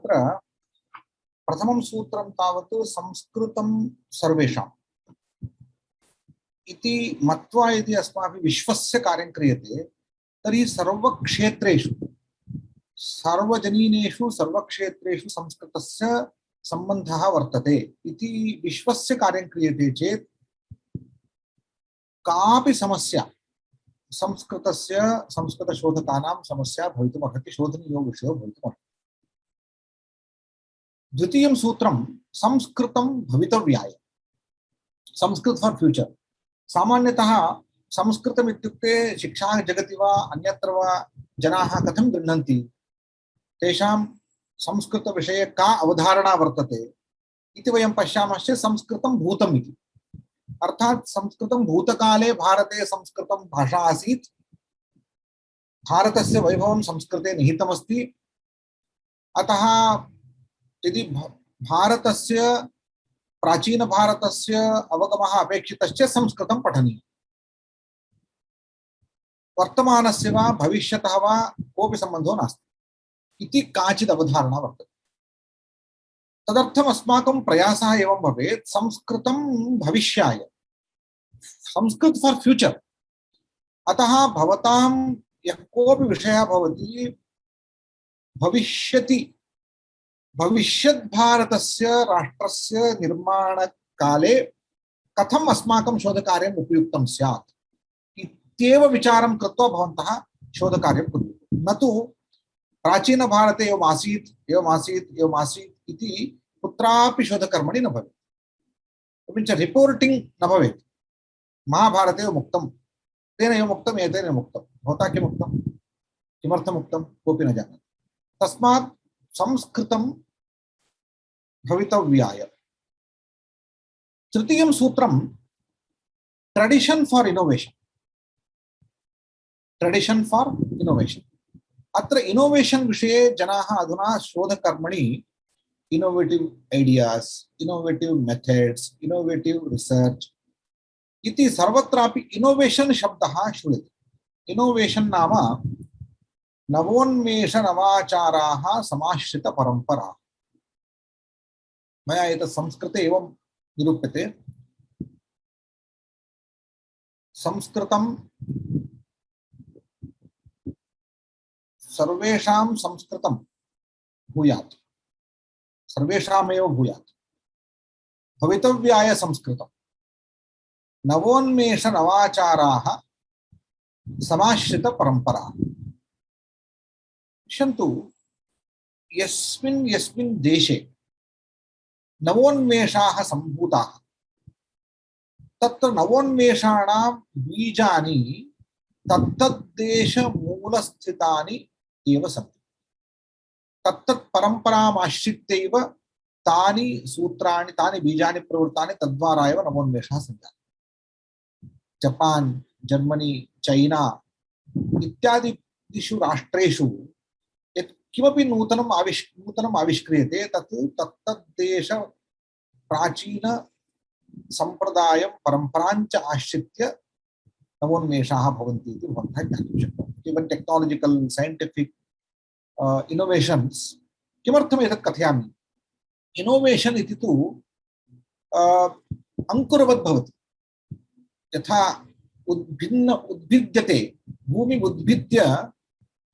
तत्र प्रथमं सूत्रं तावत् संस्कृतं सर्वेषाम् इति मत्वा यदि अस्माभिः विश्वस्य कार्यं क्रियते तर्हि सर्वक्षेत्रेषु सार्वजनीनेषु सर्वक्षेत्रेषु संस्कृतस्य सम्बन्धः वर्तते इति विश्वस्य कार्यं क्रियते चेत् कापि समस्या संस्कृतस्य संस्कृतशोधकानां समस्या भवितुमर्हति, शोधनीयो विषयो भवितुमर्हति। द्वितीयं सूत्रं संस्कृतं भवितव्याय, संस्कृत फॉर फ्यूचर। सामान्यतः संस्कृतम् इत्युक्ते शिक्षा जगति वा अन्यत्र वा जनाः कथं गृह्णन्ति, तेषां संस्कृतविषये का अवधारणा वर्तते इति वयं पश्यामश्चेत् संस्कृतं भूतम् इति। अर्थात संस्कृतं भूतकाले भारते संस्कृतं भाषा आसीत्, भारतस्य वैभवं संस्कृते निहितमस्ति। अतः यदि भारतस्य प्राचीन भारतस्य अवगमः अपेक्षितश्चेत् संस्कृतं पठनीयम्। वर्तमानस्य वा भविष्यतः वा कोऽपि सम्बन्धो नास्ति इति काचित् अवधारणा वर्तते। तदर्थम् अस्माकं प्रयासः एवं भवेत्, संस्कृतं भविष्याय, संस्कृत फॉर फ्यूचर। अतः भवतां यः कोऽपि विषयः भवति, भविष्यति भविष्यत् भारतस्य राष्ट्रस्य निर्माणकाले कथम् अस्माकं शोधकार्यम् उपयुक्तं स्यात् इत्येव विचारं कृत्वा भवन्तः शोधकार्यं कुर्युः। न तु प्राचीन भारते एवम् आसीत् एवम् आसीत् एवम् आसीत् इति कुत्रापि शोधकर्मणि न भवेत्। एवञ्च रिपोर्टिंग न भवेत्। महाभारते एवम् उक्तं, तेन एवम् उक्तं, एतेन एवम् उक्तं, भवता किम् उक्तं, किमर्थम् उक्तं, कोऽपि न जानाति। तस्मात् संस्कृतं भवितव्याय। तृतीयं सूत्रं tradition for innovation, tradition for innovation. अत्र इनोवेशन विषये जनाः अधुना शोधकर्मणि innovative ideas, innovative methods, innovative research इति सर्वत्रापि इनोवेशन शब्दः श्रूयते। इनोवेशन नाम नवोन्मेष नवाचाराः समाश्रित परंपरा। मया एतत् संस्कृते एवं निरूप्यते। संस्कृतं सर्वेषां संस्कृतं भूयात्, सर्वेषामेव भूयात्। भवितव्याय संस्कृतं, नवोन्मेष नवाचाराः समाश्रित परंपरा। पश्यन्तु, यस्मिन् यस्मिन् देशे नवोन्मेषाः सम्भूताः तत्र नवोन्मेषाणां बीजानि तत्तद्देश मूलस्थितानि एव सन्ति। तत्तत् परम्परामाश्रित्यैव तानि सूत्राणि, तानि बीजानि प्रवृत्तानि, तद्वारा एव नवोन्मेषाः सञ्जाताः। जपान्, जर्मनी, चैना इत्यादिषु राष्ट्रेषु यत् किमपि नूतनम् आविष्क्रियते तत् तत्तद्देश प्राचीन संप्रदायं परम्पराञ्च आश्रित्य नवोन्मेषाः भवन्ति इति भवन्तः ज्ञातुं शक्नुवन्ति। Even technological scientific innovations. किमर्थम् एतत् कथयामि? इनोवेशन इति तु अंकुरवत् भवति। यथा उद्भिद्यते, भूमि उद्भिद्य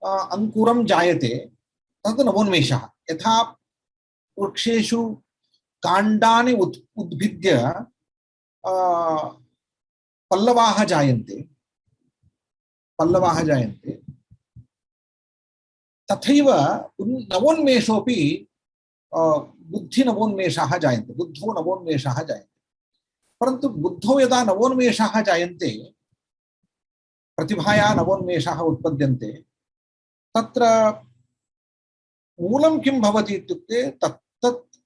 अंकुरं जायते, तद् नवोन्मेषः। यथा वृक्षेषु काण्डानि उद्भिद्य पल्लवाः जायन्ते, तथैव नवोन्मेषोऽपि बुद्धिनवोन्मेषाः जायन्ते, बुद्धौ नवोन्मेषाः जायन्ते। परन्तु बुद्धौ यदा नवोन्मेषाः जायन्ते, प्रतिभाया नवोन्मेषाः उत्पद्यन्ते, तत्र मूलं किं भवति इत्युक्ते तत्तत्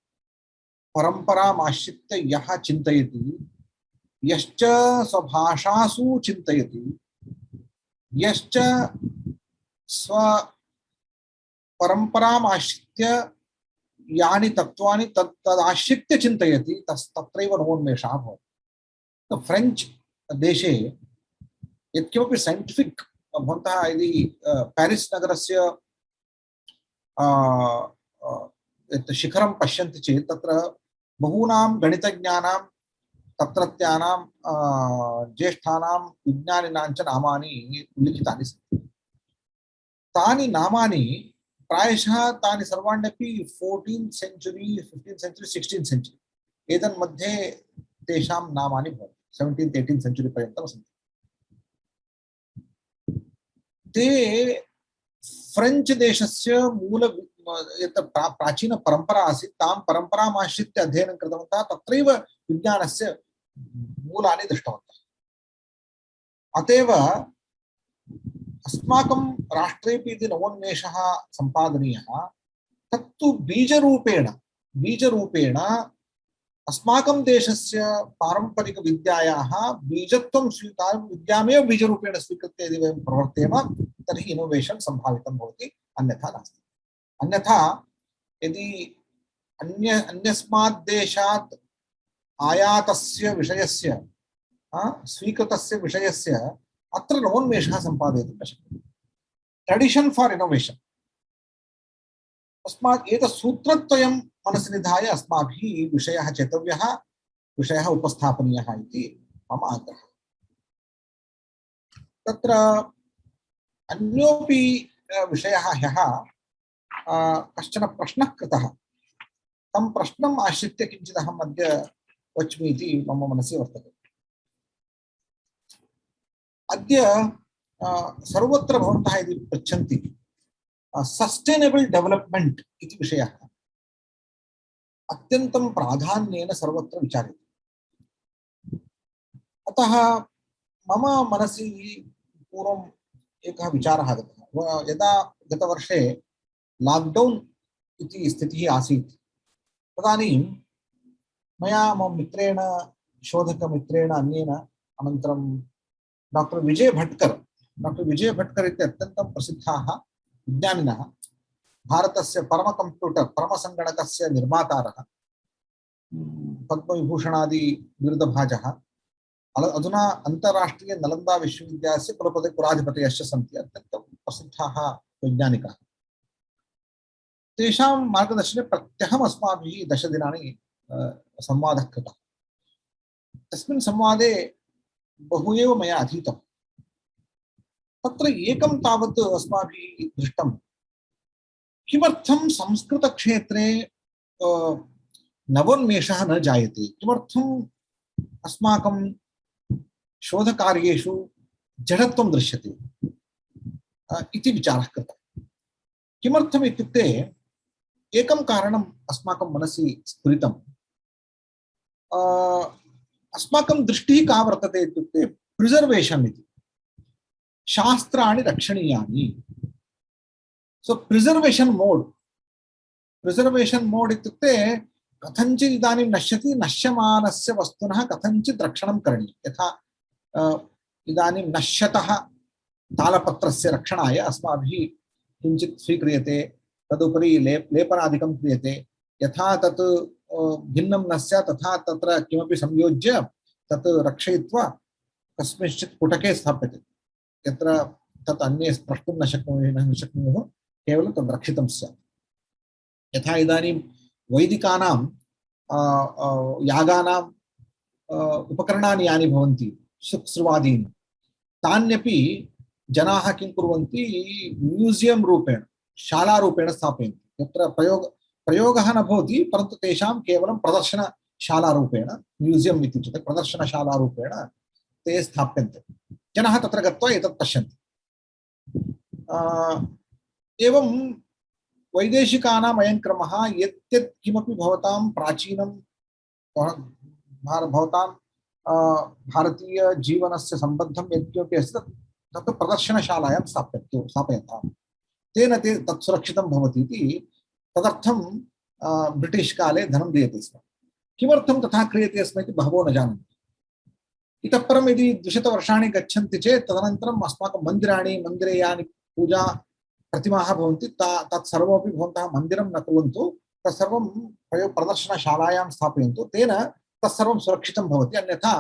परम्परामाश्रित्य यः चिन्तयति, यश्च स्वभाषासु चिन्तयति, यश्च स्वपरम्परामाश्रित्य यानि तत्त्वानि तदाश्रित्य चिन्तयति, तत्रैव नवोन्मेषः भवति। फ्रेंच देशे यत्किमपि साइंटिफिक, भवन्तः यदि पेरिस् नगरस्य यत् शिखरं पश्यन्ति चेत् तत्र बहूनां गणितज्ञानां तत्रत्यानां ज्येष्ठानां विज्ञानिनां च नामानि उल्लिखितानि सन्ति। तानि नामानि प्रायशः तानि सर्वाण्यपि 14th century 15th century 16th century एतन्मध्ये तेषां नामानि भवन्ति 17th 18th सेञ्चुरी पर्यन्तं सन्ति। ते फ्रेंच देशस्य मूल यत् प्राचीन परंपरा आसीत् तां परंपराम् आश्रित्य अध्ययनं कृतवन्तः, तत्रैव विज्ञानस्य मूलानि दृष्टवन्तः। अतएव अस्माकं राष्ट्रेपि इति नवोन्मेषः सम्पादनीयः। तत्तु बीजरूपेण अस्माकं देशस्य पारम्परिकविद्यायाः बीजत्वं स्वीकारं विद्यामेव बीजरूपेण स्वीकृत्य यदि वयं प्रवर्तेम तर्हि इनोवेशन् सम्भावितं भवति, अन्यथा नास्ति। अन्यथा यदि अन्यस्मात् देशात् आयातस्य विषयस्य स्वीकृतस्य विषयस्य अत्र नवोन्मेषः सम्पादयितुं न शक्यते। ट्रेडिशन् फार् इनोवेशन् अस्मात् एतत् सूत्रद्वयं मनसि निधाय अस्माभिः विषयः चेतव्यः, विषयः उपस्थापनीयः इति मम आग्रहः। तत्र अन्योपि विषयः ह्यः कश्चन प्रश्नः कृतः। तं प्रश्नम् आश्रित्य किञ्चित् अहम् अद्य वच्मि इति मम मनसि वर्तते। अद्य सर्वत्र भवन्तः यदि पृच्छन्ति सस्टेनेबल डेवलपमेंट इति विषयः अत्यन्तं प्राधान्येन सर्वत्र विचार्यते। अतः मम मनसि पूर्वम् एकः विचारः आगतः। यदा गतवर्षे लाक्डौन् इति स्थितिः आसीत् तदानीं मया मम मित्रेण शोधकमित्रेण अन्येन अनन्तरं डॉक्टर विजय भट्कर् इति अत्यन्तं प्रसिद्धाः विज्ञानिनः, भारतस्य परमसङ्गणकस्य निर्मातारः, पद्मविभूषणादि बिरुदभाजः, अधुना अन्ताराष्ट्रीय नलन्दा विश्वविद्यालयस्य कुलाधिपतयश्च सन्ति, अत्यन्तं प्रसिद्धाः वैज्ञानिकाः। तेषां मार्गदर्शने प्रत्यहम् अस्माभिः 10 दिनानि संवादः कृतः। तस्मिन् संवादे बहु एव मया अधीतं। तत्र एकं तावत् अस्माभिः दृष्टं, किमर्थं संस्कृतक्षेत्रे नवोन्मेषः न जायते, किमर्थम् अस्माकं शोधकार्येषु जडत्वं दृश्यते इति विचारः कृतः। किमर्थम् इत्युक्ते एकं कारणम् अस्माकं मनसि स्फुरितम्। अस्माकं दृष्टिः का वर्तते इत्युक्ते प्रिजर्वेशन् इति, शास्त्राणि रक्षणीयानि। सो प्रिजर्वेशन् मोड् इत्युक्ते कथञ्चित् इदानीं नश्यति, नश्यमानस्य वस्तुनः कथञ्चित् रक्षणं करणीयं। यथा इदानीं नश्यतः तालपत्रस्य रक्षणाय अस्माभिः किञ्चित् स्वीक्रियते, तदुपरि लेपनादिकं क्रियते। यथा तत् भिन्नं न स्यात् तथा तत्र किमपि संयोज्य तत् रक्षयित्वा कस्मिंश्चित् पुटके स्थाप्यते, यत्र तत् अन्ये स्प्रष्टुं न शक्नुयुः, केवलं तद् रक्षितं स्यात्। यथा इदानीं वैदिकानां यागानां उपकरणानि यानि भवन्ति शुक्स्रुवादीनि, तान्यपि जनाः किं कुर्वन्ति, म्यूजियं रूपेण शालारूपेण स्थापयन्ति। यत्र प्रयोगः न भवति, परन्तु तेषां केवलं प्रदर्शनशालारूपेण, म्यूजियम् इति उच्यते, प्रदर्शनशालारूपेण ते स्थाप्यन्ते। जनाः तत्र गत्वा एतत् पश्यन्ति। एवं वैदेशिकानाम् अयं क्रमः, यत् किमपि भवतां प्राचीनं भवतां भारतीयजीवनस्य सम्बद्धं यत्किमपि अस्ति तत् प्रदर्शनशालायां स्थापयन्तः। तेन तत् सुरक्षितं भवति इति, तदर्थं ब्रिटिश् काले धनं दीयते स्म। किमर्थं तथा क्रियते स्म इति बहवो न जानन्ति। इतः परं यदि 200 वर्षाणि गच्छन्ति चेत् तदनन्तरम् अस्माकं मन्दिरे यानि पूजा प्रतिमाः भवन्ति तत्सर्वमपि भवन्तः मन्दिरं न कुर्वन्तु, तत्सर्वं प्रदर्शनशालायां स्थापयन्तु, तेन तत्सर्वं सुरक्षितं भवति। अन्यथा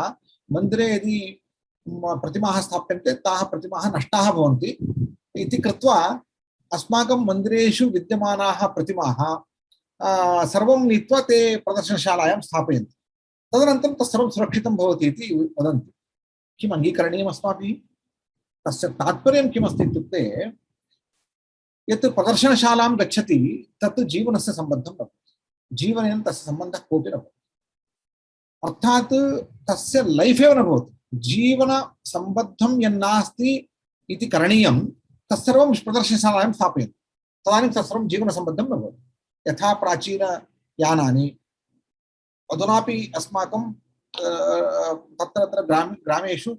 मन्दिरे यदि प्रतिमाः स्थाप्यन्ते ताः प्रतिमाः नष्टाः भवन्ति इति कृत्वा अस्माकं मन्दिरेषु विद्यमानाः प्रतिमाः सर्वं नीत्वा ते प्रदर्शनशालायां स्थापयन्ति। तदनन्तरं तत्सर्वं सुरक्षितं भवति इति वदन्ति। किम् अङ्गीकरणीयम् अस्माभिः? तस्य तात्पर्यं किमस्ति इत्युक्ते यत् प्रदर्शनशालां गच्छति तत् जीवनस्य सम्बद्धं न भवति, जीवनेन तस्य सम्बन्धः कोऽपि न भवति, अर्थात् तस्य लैफ् एव न भवति। जीवनसम्बद्धं यन्नास्ति इति करणीयं तत्सर्वं प्रदर्शनशालायां स्थापयन्ति, तदानीं तत्सर्वं जीवनसम्बद्धं न भवति। यथा प्राचीनयानानि अधुनापि अस्माकं तत्र तत्र ग्रामेषु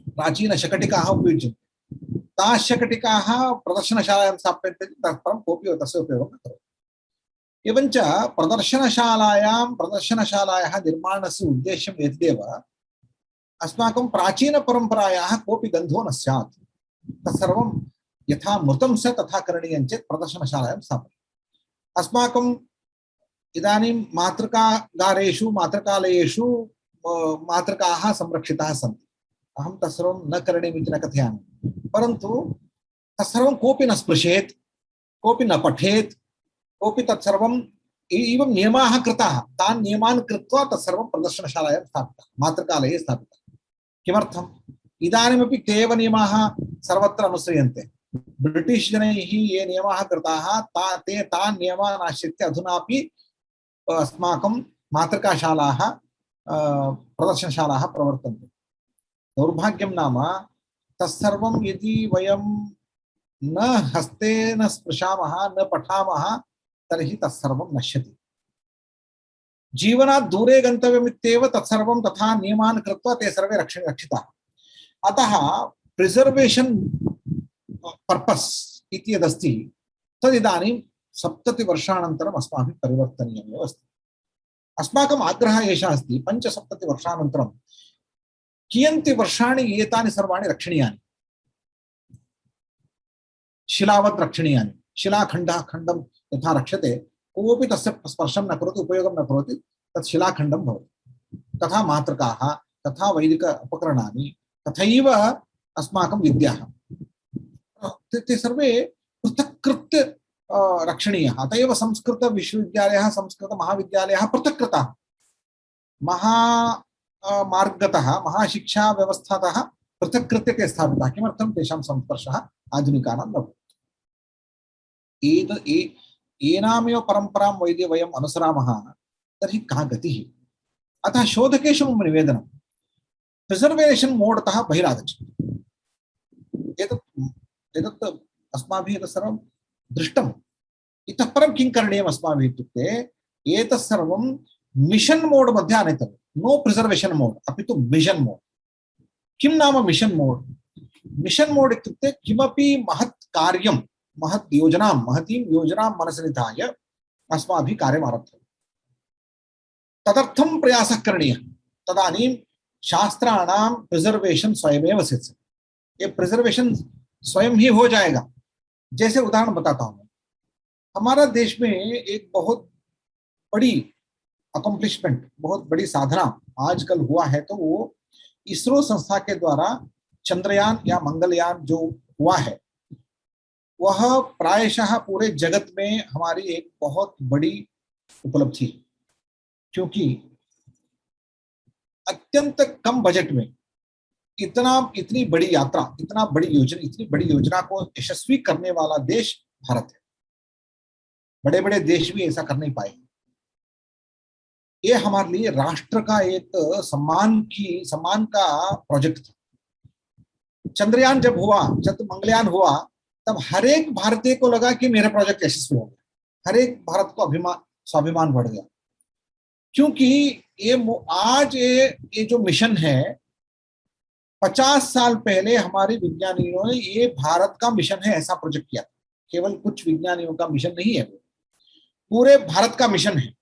प्राचीनशकटिकाः उपयुज्यन्ते, ताः शकटिकाः प्रदर्शनशालायां स्थाप्यन्ते, तत्परं कोऽपि तस्य उपयोगं न करोति। एवञ्च प्रदर्शनशालायाः निर्माणस्य उद्देश्यम् एतदेव, अस्माकं प्राचीनपरम्परायाः कोऽपि गन्धो न स्यात्, तत्सर्वं यथा मृतं स्यात् तथा करणीयं चेत् प्रदर्शनशालायां स्थापनीयम्। अस्माकं इदानीं मातृकागारेषु मातृकालयेषु मातृकाः संरक्षिताः सन्ति, अहं तत्सर्वं न करणीयम् इति न कथयामि, परन्तु तत्सर्वं कोऽपि न स्पृशेत्, कोऽपि न पठेत्, कोऽपि तत्सर्वम् एवं नियमाः कृताः, तान् नियमान् कृत्वा तत्सर्वं प्रदर्शनशालायां स्थापितः, मातृकालये स्थापितः। किमर्थम्? इदानीमपि ते एव नियमाः सर्वत्र अनुसृयन्ते। ब्रिटिश् जनैः ये नियमाः कृताः ते तान् नियमान् आश्रित्य अधुनापि अस्माकं मातृकाशालाः प्रदर्शनशालाः प्रवर्तन्ते। दौर्भाग्यं नाम तत्सर्वं यदि वयं न हस्तेन स्पृशामः, न पठामः, तर्हि तत्सर्वं नश्यति। जीवनात् दूरे गन्तव्यमित्येव तत्सर्वं तथा नियमान् कृत्वा ते सर्वे रक्षिताः। अतः प्रिजर्वेशन् पर्पस् इति यदस्ति तदिदानीं 70 वर्षानन्तरम् अस्माभिः परिवर्तनीयमेव अस्ति। अस्माकम् आग्रहः एषः अस्ति, 75 वर्षानन्तरं कियन्ति वर्षाणि एतानि सर्वाणि रक्षणीयानि, शिलावत् रक्षणीयानि। खण्डं यथा रक्षते, कोऽपि तस्य स्पर्शं न करोति, उपयोगं न करोति, तत् शिलाखण्डं भवति। तथा मातृकाः, तथा वैदिक उपकरणानि, तथैव अस्माकं विद्याः, ते सर्वे पृथक्कृत्य रक्षणीयः। अत एव संस्कृतविश्वविद्यालयः, संस्कृतमहाविद्यालयः पृथक्कृताः, महामार्गतः, महाशिक्षाव्यवस्थातः पृथक्कृत्य ते स्थापिताः। किमर्थं? तेषां संस्पर्शः आधुनिकानां न भवति। एनामेव परम्परां वैद्य वयम् अनुसरामः तर्हि का गतिः? अतः शोधकेषु मम निवेदनं, प्रिजर्वेशन् मोड्तः बहिरागच्छतु। एतत् अस्माभिः एतत् सर्वं दृष्टम्। इतः परं किं करणीयम् अस्माभिः इत्युक्ते, एतत् सर्वं मिशन् मोड् मध्ये आनेतव्यं। नो प्रिजर्वेशन् मोड्, अपि तु मिशन् मोड्। किं नाम मिशन् मोड्? मिशन् मोड् इत्युक्ते किमपि महत् कार्यं, महतीं योजनां मनसि निधाय अस्माभिः कार्यम् आरब्धव्यं। तदर्थं प्रयासः करणीयः। तदानीं शास्त्राणां प्रिजर्वेशन् स्वयमेव सिद्ध्यति। ये प्रिजर्वेशन स्वयं ही हो जाएगा। जैसे उदाहरण बताता हूं मैं, हमारा देश में एक बहुत बड़ी अकम्प्लिशमेंट, बहुत बड़ी साधना आजकल हुआ है, तो वो इसरो संस्था के द्वारा चंद्रयान या मंगलयान जो हुआ है, वह प्रायशः पूरे जगत में हमारी एक बहुत बड़ी उपलब्धि है। क्योंकि अत्यंत कम बजट में इतनी बड़ी यात्रा, इतनी बड़ी योजना को यशस्वी करने वाला देश भारत है। बड़े बड़े देश भी ऐसा कर नहीं पाए। ये हमारे लिए राष्ट्र का एक सम्मान का प्रोजेक्ट था। चंद्रयान जब हुआ, जब मंगलयान हुआ, तब हर एक भारतीय को लगा कि मेरा प्रोजेक्ट यशस्वी हो गया। हर एक भारत को स्वाभिमान बढ़ गया। क्योंकि ये जो मिशन है, 50 साल पहले हमारे विज्ञानियों ने ये भारत का मिशन है ऐसा प्रोजेक्ट किया। केवल कुछ विज्ञानियों का मिशन नहीं है, वो पूरे भारत का मिशन है।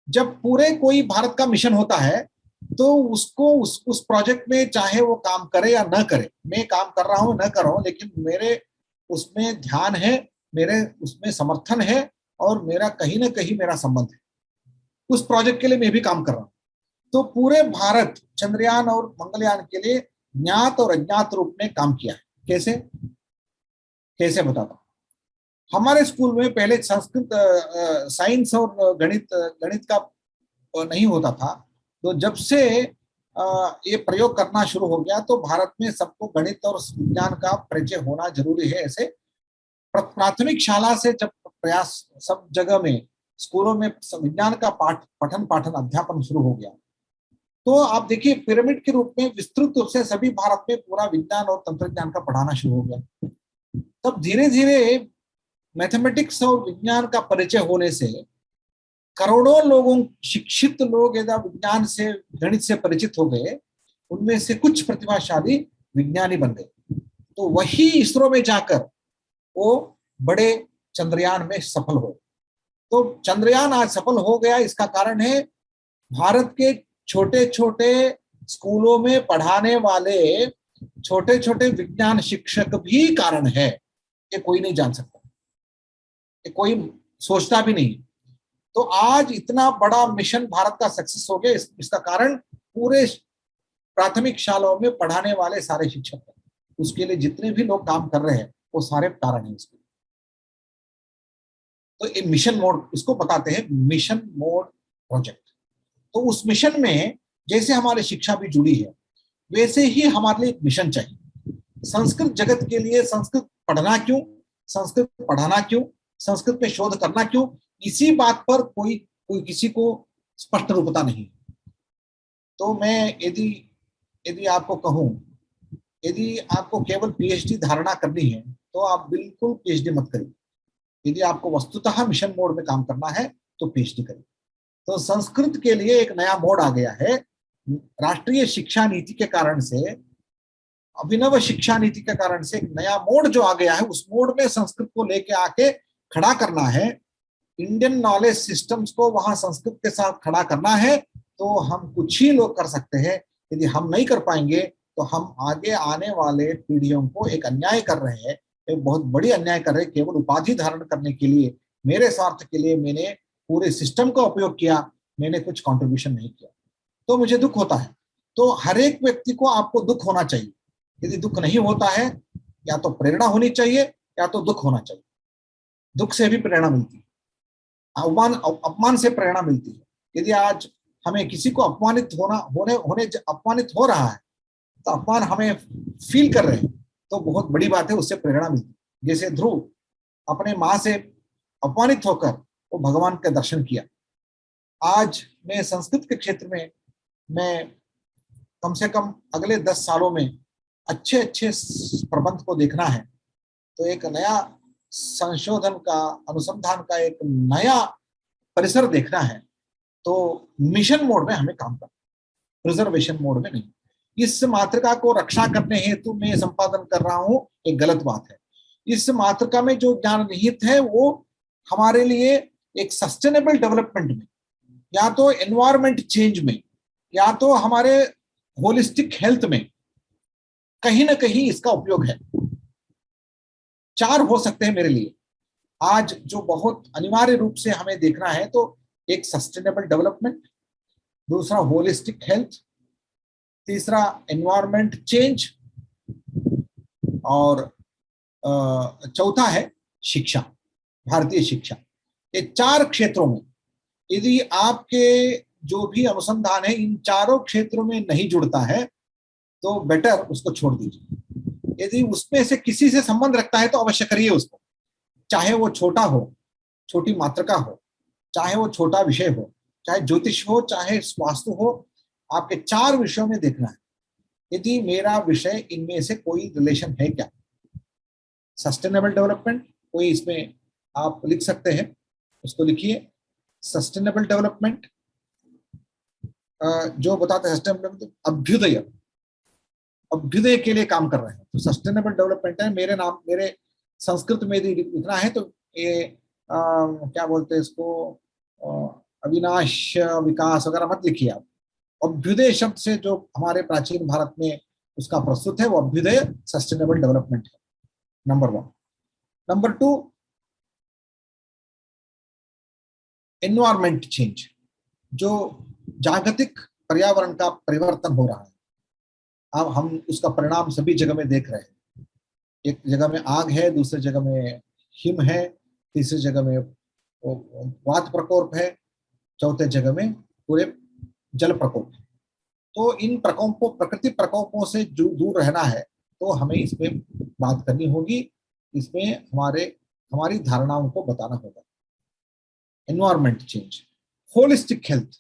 जब पूरे कोई भारत का मिशन होता है तो उसको उस प्रोजेक्ट में चाहे वो काम करे या न करे, मैं काम कर रहा हूं न कर रहा हूं, लेकिन मेरे उसमें ध्यान है, मेरे उसमें समर्थन है और मेरा कहीं ना कहीं मेरा संबंध है। उस प्रोजेक्ट के लिए मैं भी काम कर रहा हूं। तो पूरे भारत चंद्रयान और मंगलयान के लिए ज्ञात और अज्ञात रूप में काम किया है। कैसे बताता हूं। हमारे स्कूल में पहले संस्कृत, साइंस और गणित गणित का नहीं होता था। तो जब से ये प्रयोग करना शुरू हो गया तो भारत में सबको गणित और विज्ञान का परिचय होना जरूरी है। ऐसे प्राथमिक शाला से जब प्रयास सब जगह में, स्कूलों में विज्ञान का पठन पाठन अध्यापन शुरू हो गया, तो आप देखिए पिरामिड के रूप में विस्तृत रूप से सभी भारत में पूरा विज्ञान और तंत्रज्ञान का पढ़ाना शुरू हो गया। तब धीरे धीरे मैथमेटिक्स और विज्ञान का परिचय होने से करोड़ों लोगों, शिक्षित लोग यदि विज्ञान से, गणित से परिचित हो गए, उनमें से कुछ प्रतिभाशाली विज्ञानी बन गए। तो वही इसरो में जाकर वो बड़े चंद्रयान में सफल हो। तो चंद्रयान आज सफल हो गया, इसका कारण है भारत के छोटे छोटे स्कूलों में पढ़ाने वाले छोटे छोटे विज्ञान शिक्षक भी कारण है। ये कोई नहीं जान सकता, ये कोई सोचता भी नहीं। तो आज इतना बड़ा मिशन भारत का सक्सेस हो गया, इसका कारण पूरे प्राथमिक शालाओं में पढ़ाने वाले सारे शिक्षक हैं। उसके लिए जितने भी लोग काम कर रहे हैं वो सारे कारण हैं इसके। तो ये मिशन मोड, इसको बताते हैं मिशन मोड प्रोजेक्ट। तो उस मिशन में जैसे हमारी शिक्षा भी जुड़ी है, वैसे ही हमारे लिए एक मिशन चाहिए। संस्कृत जगत के लिए संस्कृत पढ़ना क्यों, संस्कृत पढ़ाना क्यों, संस्कृत में शोध करना क्यों, इसी बात पर कोई कोई किसी को स्पष्ट रूपता नहीं। तो मैं यदि यदि आपको कहूं, यदि आपको केवल पीएचडी धारणा करनी है तो आप बिल्कुल पीएचडी मत करिए। यदि आपको वस्तुतः मिशन मोड में काम करना है तो पीएचडी करिए। तो संस्कृत के लिए एक नया मोड आ गया है। राष्ट्रीय शिक्षा नीति के कारण से, अभिनव शिक्षा नीति के कारण से एक नया मोड जो आ गया है, उस मोड में संस्कृत को लेके आके खड़ा करना है। इंडियन नॉलेज सिस्टम्स को वहां संस्कृत के साथ खड़ा करना है। तो हम कुछ ही लोग कर सकते हैं। यदि हम नहीं कर पाएंगे तो हम आगे आने वाले पीढ़ियों को एक अन्याय कर रहे हैं, एक बहुत बड़ी अन्याय कर रहे हैं। केवल उपाधि धारण करने के लिए, मेरे स्वार्थ के लिए मैंने पूरे सिस्टम का उपयोग किया, मैंने कुछ कंट्रीब्यूशन नहीं किया, तो मुझे दुख होता है। तो हर एक व्यक्ति को आपको दुख होना चाहिए। यदि दुख नहीं होता है, या तो प्रेरणा होनी चाहिए या तो दुख होना चाहिए। दुख से भी प्रेरणा मिलती है, अपमान से प्रेरणा मिलती है। यदि आज हमें किसी को अपमानित अपमानित हो रहा है, तो अपमान हमें फील कर रहे हैं, तो बहुत बड़ी बात है, उससे प्रेरणा मिलती है। जैसे ध्रुव अपने माँ से अपमानित होकर वो भगवान के दर्शन किया। आज मैं संस्कृत के क्षेत्र में, मैं कम से कम अगले 10 सालों में अच्छे अच्छे प्रबंध को देखना है, तो एक नया संशोधन का, अनुसंधान का एक नया परिसर देखना है, तो मिशन मोड में हमें काम करना, प्रिजर्वेशन मोड में नहीं। इस मातृका को रक्षा करने हेतु मैं संपादन कर रहा हूं, एक गलत बात है। इस मातृका में जो ज्ञान निहित है वो हमारे लिए एक सस्टेनेबल डेवलपमेंट में, या तो एनवायरमेंट चेंज में, या तो हमारे होलिस्टिक हेल्थ में कहीं ना कहीं इसका उपयोग है। 4 हो सकते हैं मेरे लिए आज जो बहुत अनिवार्य रूप से हमें देखना है। तो एक सस्टेनेबल डेवलपमेंट, दूसरा होलिस्टिक हेल्थ, तीसरा एनवायरमेंट चेंज, और चौथा है शिक्षा, भारतीय शिक्षा। ये 4 क्षेत्रों में यदि आपके जो भी अनुसंधान है इन चारों क्षेत्रों में नहीं जुड़ता है तो बेटर उसको छोड़ दीजिए। यदि उसमें से किसी से संबंध रखता है तो अवश्य करिए उसको, चाहे वो छोटा हो, छोटी मात्रका हो, चाहे वो छोटा विषय हो, चाहे ज्योतिष हो, चाहे वास्तु हो। आपके 4 विषयों में देखना है यदि मेरा विषय इनमें से कोई रिलेशन है क्या। सस्टेनेबल डेवलपमेंट कोई इसमें आप लिख सकते हैं, उसको लिखिए। सस्टेनेबल डेवलपमेंट जो बताते हैं सस्टेनेबल अभ्युदय, अभ्युदय के लिए काम कर रहे हैं, तो सस्टेनेबल डेवलपमेंट है। मेरे नाम, मेरे संस्कृत में यदि लिखना है तो ये क्या बोलते हैं इसको, अविनाश विकास वगैरह मत लिखिए आप। अभ्युदय शब्द से जो हमारे प्राचीन भारत में उसका प्रस्तुत है वो अभ्युदय सस्टेनेबल डेवलपमेंट है, नंबर 1। नंबर 2 एनवायरमेंट चेंज, जो जागतिक पर्यावरण का परिवर्तन हो रहा है। अब हम उसका परिणाम सभी जगह में देख रहे हैं। एक जगह में आग है, दूसरी जगह में हिम है, तीसरी जगह में वात प्रकोप है, चौथे जगह में पूरे जल प्रकोप है। तो इन प्रकोपों, प्रकृति प्रकोपों से दूर रहना है तो हमें इसमें बात करनी होगी, इसमें हमारी धारणाओं को बताना होगा। Environment change, holistic health.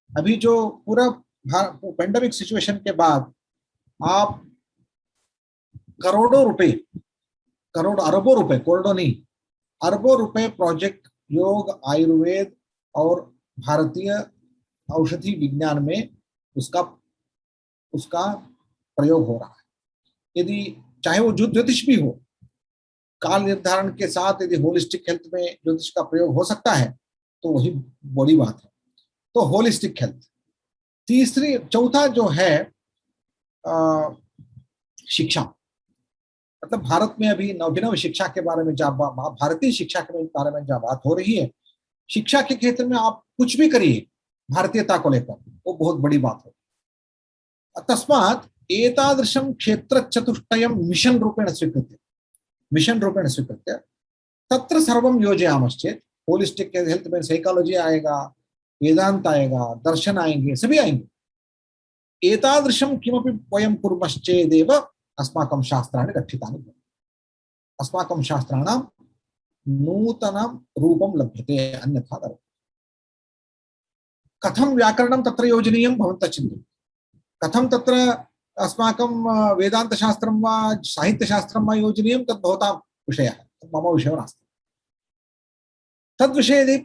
अभी जो पूरा पेंडेमिक सिचुएशन के बाद आप करोड़ों रुपए, अरबों रुपए, करोड़ों नहीं, अरबों रुपए प्रोजेक्ट योग, आयुर्वेद और भारतीय औषधि विज्ञान में उसका प्रयोग हो रहा है। यदि चाहे वो ज्योतिष भी हो, काल निर्धारण के साथ यदि होलिस्टिक हेल्थ में ज्योतिष का प्रयोग हो सकता है तो वही बड़ी बात है। तो होलिस्टिक हेल्थ। चौथा जो है शिक्षा। मतलब भारत में अभी अभिनव शिक्षा के बारे में जब भारतीय शिक्षा के बारे में जब बात हो रही है, शिक्षा के क्षेत्र में आप कुछ भी करिए भारतीयता को लेकर, वो बहुत बड़ी बात है। तस्मात् एतादृशं क्षेत्रचतुष्टयं मिशन रूपेण स्वीकृत्य तत्र सर्वं योजयामश्चेत्, होलिस्टिक हेल्थ में साइकोलॉजी आएगा, वेदांत आएगा, दर्शन आएंगे, सभी आएंगे। एतादृशं किमपि वयं कुर्मश्चेदेव अस्माकं शास्त्राणि रक्षितानि भवन्ति, अस्माकं शास्त्राणां नूतनं रूपं लभ्यते, अन्यथा न। कथं व्याकरणं तत्र योजनीयं भवन्तः चिन्तयन्तु, कथं तत्र अस्माकं वेदान्तशास्त्रं वा साहित्यशास्त्रं वा योजनीयं, तद् भवतां विषयः, मम विषयो नास्ति। तद्विषये यदि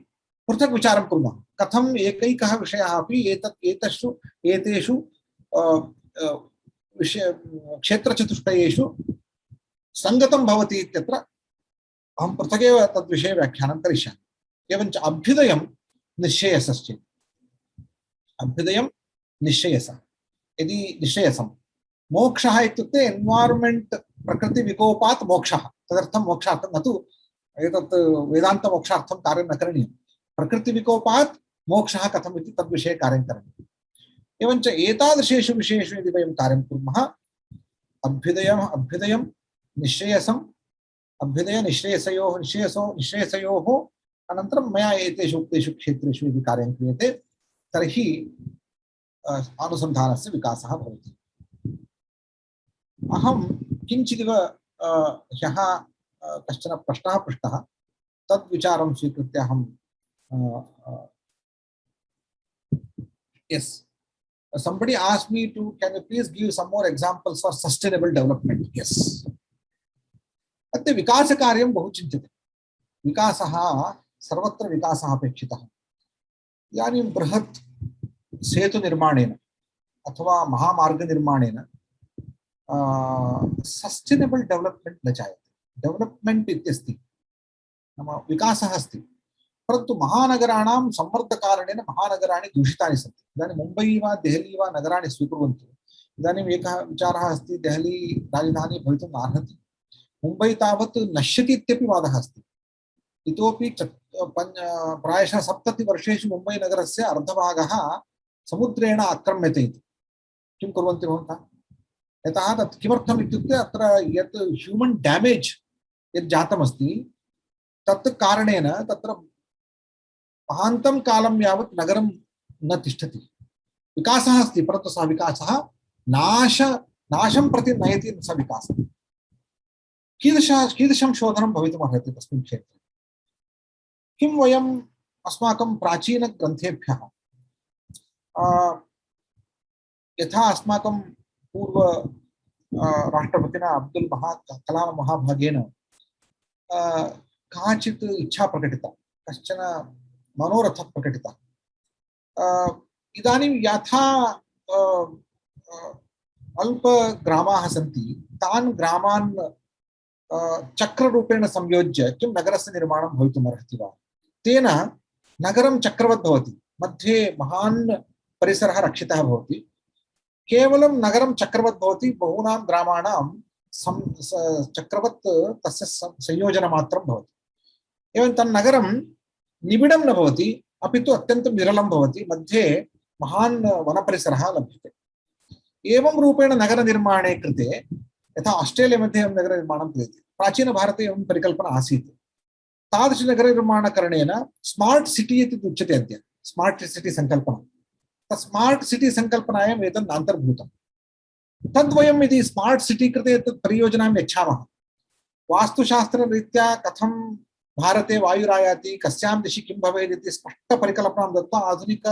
पृथक् विचारं कुर्मः, कथम् एकैकः विषयः अपि एतेषु क्षेत्रचतुष्टयेषु सङ्गतं भवति इत्यत्र अहं पृथगेव तद्विषये व्याख्यानं करिष्यामि। एवञ्च अभ्युदयं निश्चयसश्चेत्, अभ्युदयं निश्चयसः, यदि निश्चयसं मोक्षः इत्युक्ते एन्वायरमेंट प्रकृतिविकोपात् मोक्षः, तदर्थं मोक्षार्थं न तु एतत् वेदान्तमोक्षार्थं कार्यं न करणीयं, प्रकृतिविकोपात् मोक्षः कथम् इति तद्विषये कार्यं करणीयम्। एवञ्च एतादृशेषु विषयेषु यदि वयं कार्यं कुर्मः, अभ्युदयं निश्चयसम्, अभ्युदय निश्चयसयोः अनन्तरं मया एतेषु उक्तेषु क्षेत्रेषु यदि कार्यं क्रियते तर्हि अनुसन्धानस्य विकासः भवति। अहं किञ्चिदिव ह्यः कश्चन प्रश्नः पृष्टः, तद्विचारं स्वीकृत्य अहं yes, somebody asked me to, can you please give some more examples for sustainable development? Yes. अद्य विकासकार्यं बहु चिन्त्यते, विकासः सर्वत्र विकासः अपेक्षितः। इदानीं बृहत् सेतुनिर्माणेन अथवा महामार्गनिर्माणेन सस्टेनेबल डेवलपमेंट न जायते। डेवलपमेंट इत्यस्ति नाम विकासः अस्ति, परन्तु महानगराणां सम्मर्दकारणेन महानगराणि दूषितानि सन्ति। इदानीं मुम्बै वा देहली वा नगराणि स्वीकुर्वन्तु, इदानीम् एकः विचारः अस्ति, देहली राजधानी भवितुं नार्हति, मुम्बै तावत् नश्यति इत्यपि वादः अस्ति। इतोपि प्रायशः 70 वर्षेषु मुम्बै नगरस्य अर्धभागः समुद्रेण आक्रम्यते इति। किं कुर्वन्ति भवन्तः? यतः तत् किमर्थम् इत्युक्ते अत्र यत् ह्यूमन् डैमेज् यत् जातमस्ति तत् कारणेन तत्र महान्तं कालं यावत् नगरं न तिष्ठति। विकासः अस्ति, परन्तु सः विकासः नाशं प्रति नयति। सः विकासः कीदृशं शोधनं भवितुमर्हति तस्मिन् क्षेत्रे? किं वयम् अस्माकं प्राचीनग्रन्थेभ्यः यथा अस्माकं पूर्व राष्ट्रपतिना अब्दुल कलाम महाभागेन काचित् इच्छा प्रकटिता, कश्चन मनोरथः प्रकटितः। इदानीं यथा अल्पग्रामाः सन्ति, तान् ग्रामान् चक्ररूपेण संयोज्य किं नगरस्य निर्माणं भवितुमर्हति वा? तेन नगरं चक्रवत् भवति, मध्ये महान् परिसरः रक्षितः भवति। केवलं नगरं चक्रवत् भवति, बहूनां ग्रामाणां चक्रवत् तस्य संयोजनमात्रं भवति। एवं तन्नगरं निबिडं न भवति, अपि तु अत्यन्तं विरलं भवति, मध्ये महान् वनपरिसरः लभ्यते। एवं रूपेण नगरनिर्माणे कृते, यथा आस्ट्रेलिया मध्ये एवं नगरनिर्माणं क्रियते, प्राचीनभारते एवं परिकल्पना आसीत्। तादृशनगरनिर्माणकरणेन स्मार्ट् सिटी इति उच्यते अद्य स्मार्ट् सिटी सङ्कल्पना स्मार्ट् सिटी सङ्कल्पनायाम् एतत् अन्तर्भूतम् तद्वयं यदि स्मार्ट् सिटी कृते तत् परियोजनां यच्छामः वास्तुशास्त्ररीत्या कथं भारते वायुरायाति कस्यां दिशि किं भवेत् इति स्पष्टपरिकल्पनां दत्त्वा आधुनिक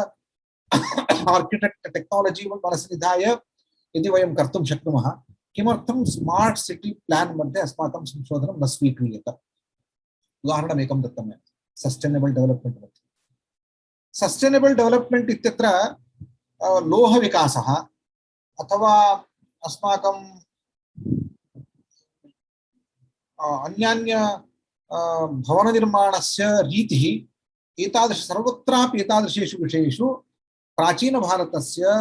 आर्किटेक्ट् टेक्नालजी मनसि निधाय यदि वयं कर्तुं शक्नुमः किमर्थं स्मार्ट् सिटी प्लान् मध्ये अस्माकं संशोधनं न स्वीक्रियेत उदाहरणमेकं दत्तं मया सस्टेनेबल डेवलपमेंट मध्ये सस्टेनेबल डेवलपमेंट इत्यत्र लोहविकासः अथवा अस्माकं अन्यान्य भवननिर्माणस्य रीतिः एतादृश सर्वत्रापि एतादृशेषु विषयेषु प्राचीनभारतस्य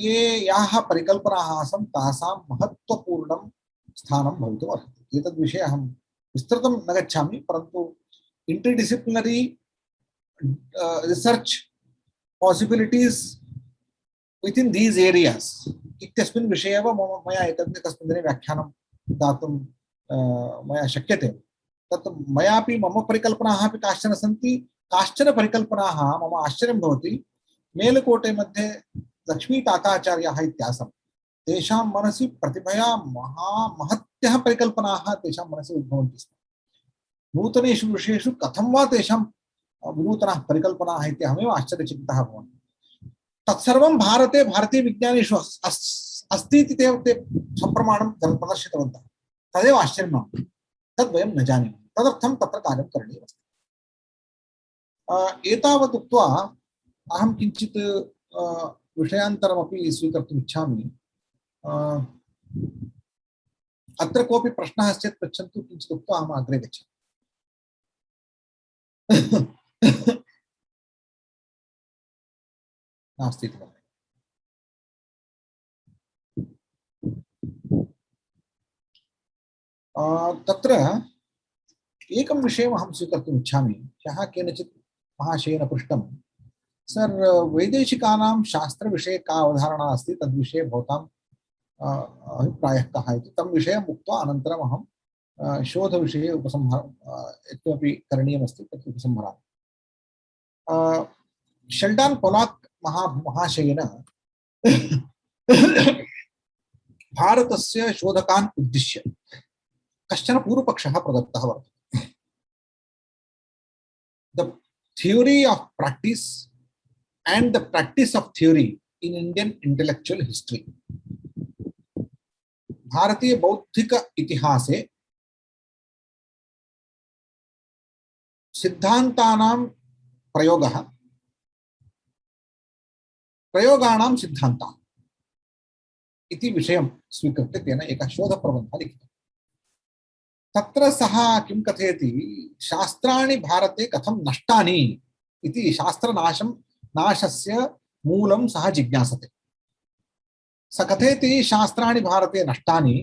ये याः परिकल्पनाः आसन् तासां महत्त्वपूर्णं स्थानं भवितुम् अर्हति एतद्विषये अहं विस्तृतं न गच्छामि परन्तु interdisciplinary research possibilities with in these areas इत्यस्मिन् विषये एव मया एकस्मिन् दिने व्याख्यानं दातुं मया शक्यते तत् मयापि मम परिकल्पनाः अपि काश्चन सन्ति काश्चन परिकल्पनाः मम आश्चर्यं भवति मेलुकोटे मध्ये लक्ष्मीकाकाचार्याः इत्यासन् तेषां मनसि प्रतिभया महत्यः परिकल्पनाः तेषां मनसि उद्भवन्ति स्म नूतनेषु विषयेषु कथं वा तेषां विनूतनाः परिकल्पनाः इति अहमेव आश्चर्यचकितः भवामि तत्सर्वं भारते भारतीयविज्ञानेषु अस्ति इति ते सप्रमाणं प्रदर्शितवन्तः तदेव आश्चर्यं मम तद्वयं न जानीमः तदर्थं तत्र कार्यं करणीयमस्ति एतावत् उक्त्वा अहं किञ्चित् विषयान्तरमपि स्वीकर्तुम् इच्छामि अत्र कोऽपि प्रश्नः अस्ति चेत् पृच्छन्तु किञ्चित् उक्त्वा अहम् अग्रे गच्छामि नास्ति इति मन्ये तत्र एकं विषयम् अहं स्वीकर्तुम् इच्छामि ह्यः केनचित् महाशयेन पृष्टं सर वैदेशिकानां शास्त्रविषये का अवधारणा अस्ति तद्विषये भवतां अभिप्रायः कः इति तं विषयम् उक्त्वा अनन्तरम् अहं शोधविषये यत्किमपि करणीयमस्ति तत् उपसंहरामि शेल्डन् पोलाक् महाशयेन भारतस्य शोधकान् उद्दिश्य कश्चन पूर्वपक्षः प्रदत्तः वर्तते the theory of practice and the practice of theory in Indian intellectual history भारतीय बौद्धिक इतिहासे सिद्धान्तानां प्रयोगः प्रयोगाणां सिद्धान्तः इति विषयं स्वीकृत्य तेन एकः शोधप्रबन्धः लिखितः तत्र सः किं कथयति शास्त्राणि भारते कथं नष्टानि इति नाशस्य मूलं सः जिज्ञासते स कथयति शास्त्राणि भारते नष्टानि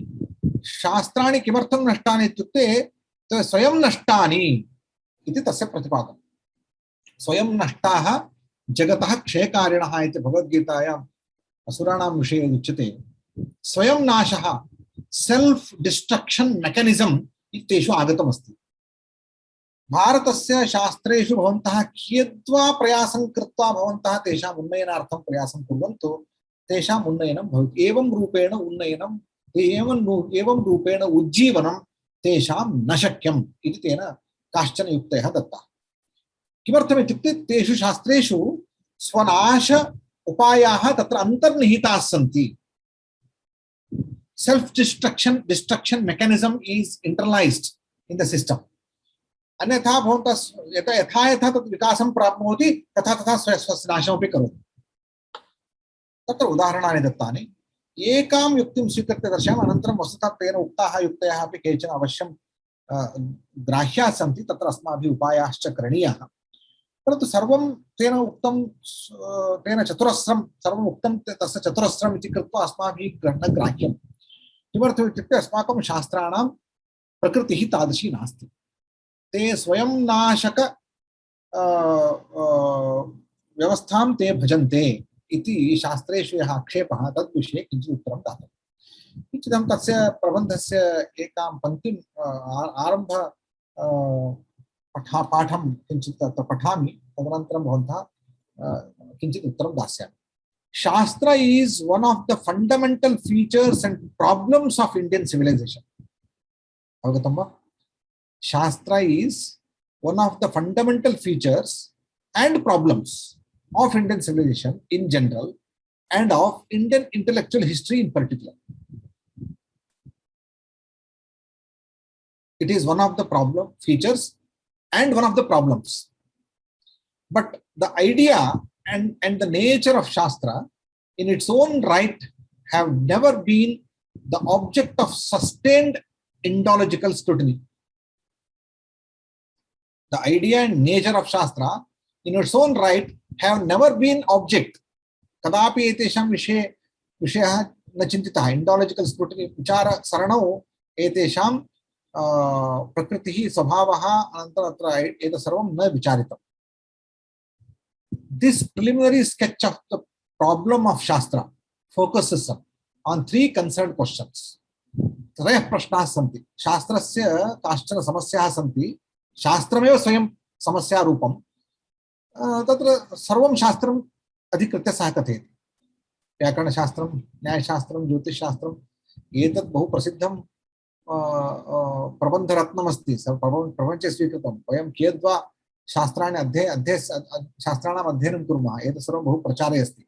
शास्त्राणि किमर्थं नष्टानि इत्युक्ते स्वयं नष्टानि इति तस्य प्रतिपादनं स्वयं नष्टाः जगतः क्षयकारिणः इति भगवद्गीतायाम् असुराणां विषये उच्यते स्वयं नाशः सेल्फ डिस्ट्रक्शन मेकानिज्म इत्येषु आगतमस्ति भारतस्य शास्त्रेषु भवन्तः कियद्वा प्रयासं कृत्वा भवन्तः तेषाम् उन्नयनार्थं प्रयासं कुर्वन्तु तेषाम् उन्नयनं भवति एवं रूपेण उज्जीवनं तेषां न शक्यम् इति तेन काश्चन युक्तयः दत्ताः किमर्थम् इत्युक्ते तेषु शास्त्रेषु स्वनाश उपायाः तत्र अन्तर्निहिताः सन्ति self destruction mechanism is internalized in the system अन्यथा भवन्तः यथा तत् विकासं प्राप्नोति तथा तथा स्वस्य नाशमपि करोति तत्र उदाहरणानि दत्तानि एकां युक्तिं स्वीकृत्य दर्शयामि अनन्तरं वस्तुतः तेन उक्ताः युक्तयः अपि केचन अवश्यं ग्राह्याः सन्ति तत्र अस्माभिः उपायाश्च करणीयाः परन्तु सर्वं तेन उक्तं तेन चतुरस्रं सर्वम् उक्तं तस्य चतुरस्रम् इति कृत्वा अस्माभिः न ग्राह्यम् किमर्थम् इत्युक्ते अस्माकं शास्त्राणां प्रकृतिः तादृशी नास्ति ते स्वयं नाशक व्यवस्थां ते भजन्ते इति शास्त्रेषु यः आक्षेपः तद्विषये किञ्चित् उत्तरं दातव्यं किञ्चिदहं तस्य प्रबन्धस्य एकां पङ्क्तिम् आरम्भ पाठं किञ्चित् तत्र पठामि तदनन्तरं भवन्तः किञ्चित् उत्तरं दास्यामि. Shastra is one of the fundamental features and problems of Indian civilization. Avagatam va? Shastra is one of the fundamental features and problems of Indian civilization in general and of Indian intellectual history in particular. It is one of the problem features and one of the problems. But the idea and the nature of Shastra in its own right have never been the object of sustained indological scrutiny. The idea and nature of Shastra in its own right have never been object. Kadapi etesham vishayah na chintitah. Indological scrutiny vichara saranau etesham prakritihi svabhavaha anantara eta sarvam na vicharitam. This preliminary sketch of the problem of Shastra focuses on three concerned questions. त्रयः प्रश्नाः सन्ति. शास्त्रस्य काश्चन समस्याः सन्ति. शास्त्रमेव स्वयं समस्यारूपं. तत्र सर्वं शास्त्रम् अधिकृत्य सः कथयति. व्याकरणशास्त्रं, न्यायशास्त्रं, ज्योतिषशास्त्रम् एतत् बहु प्रसिद्धं प्रबन्धरत्नमस्ति. प्रपञ्चे स्वीकृतं. वयं कियद्वा शास्त्राणि शास्त्राणाम् अध्ययनं कुर्मः. एतत् सर्वं बहु प्रचारे अस्ति.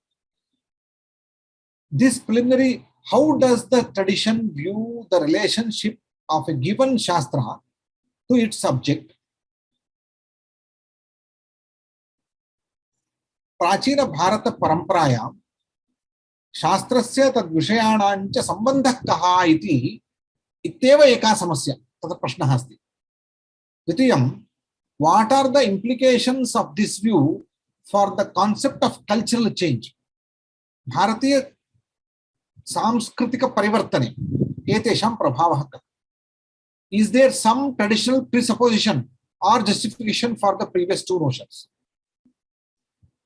This preliminary, how does the tradition view the relationship of a given Shastra to its subject? प्राचीन भारत परंपरायां शास्त्रस्य तद्विषयाणां च सम्बन्धः कः इति इत्येव एका समस्या. तत्र प्रश्नः अस्ति. द्वितीयं, what are the implications of this view for the concept of cultural change? भारतीय सांस्कृतिक परिवर्तने एतेषां प्रभावः कः? Is there some traditional presupposition or justification for the previous two notions?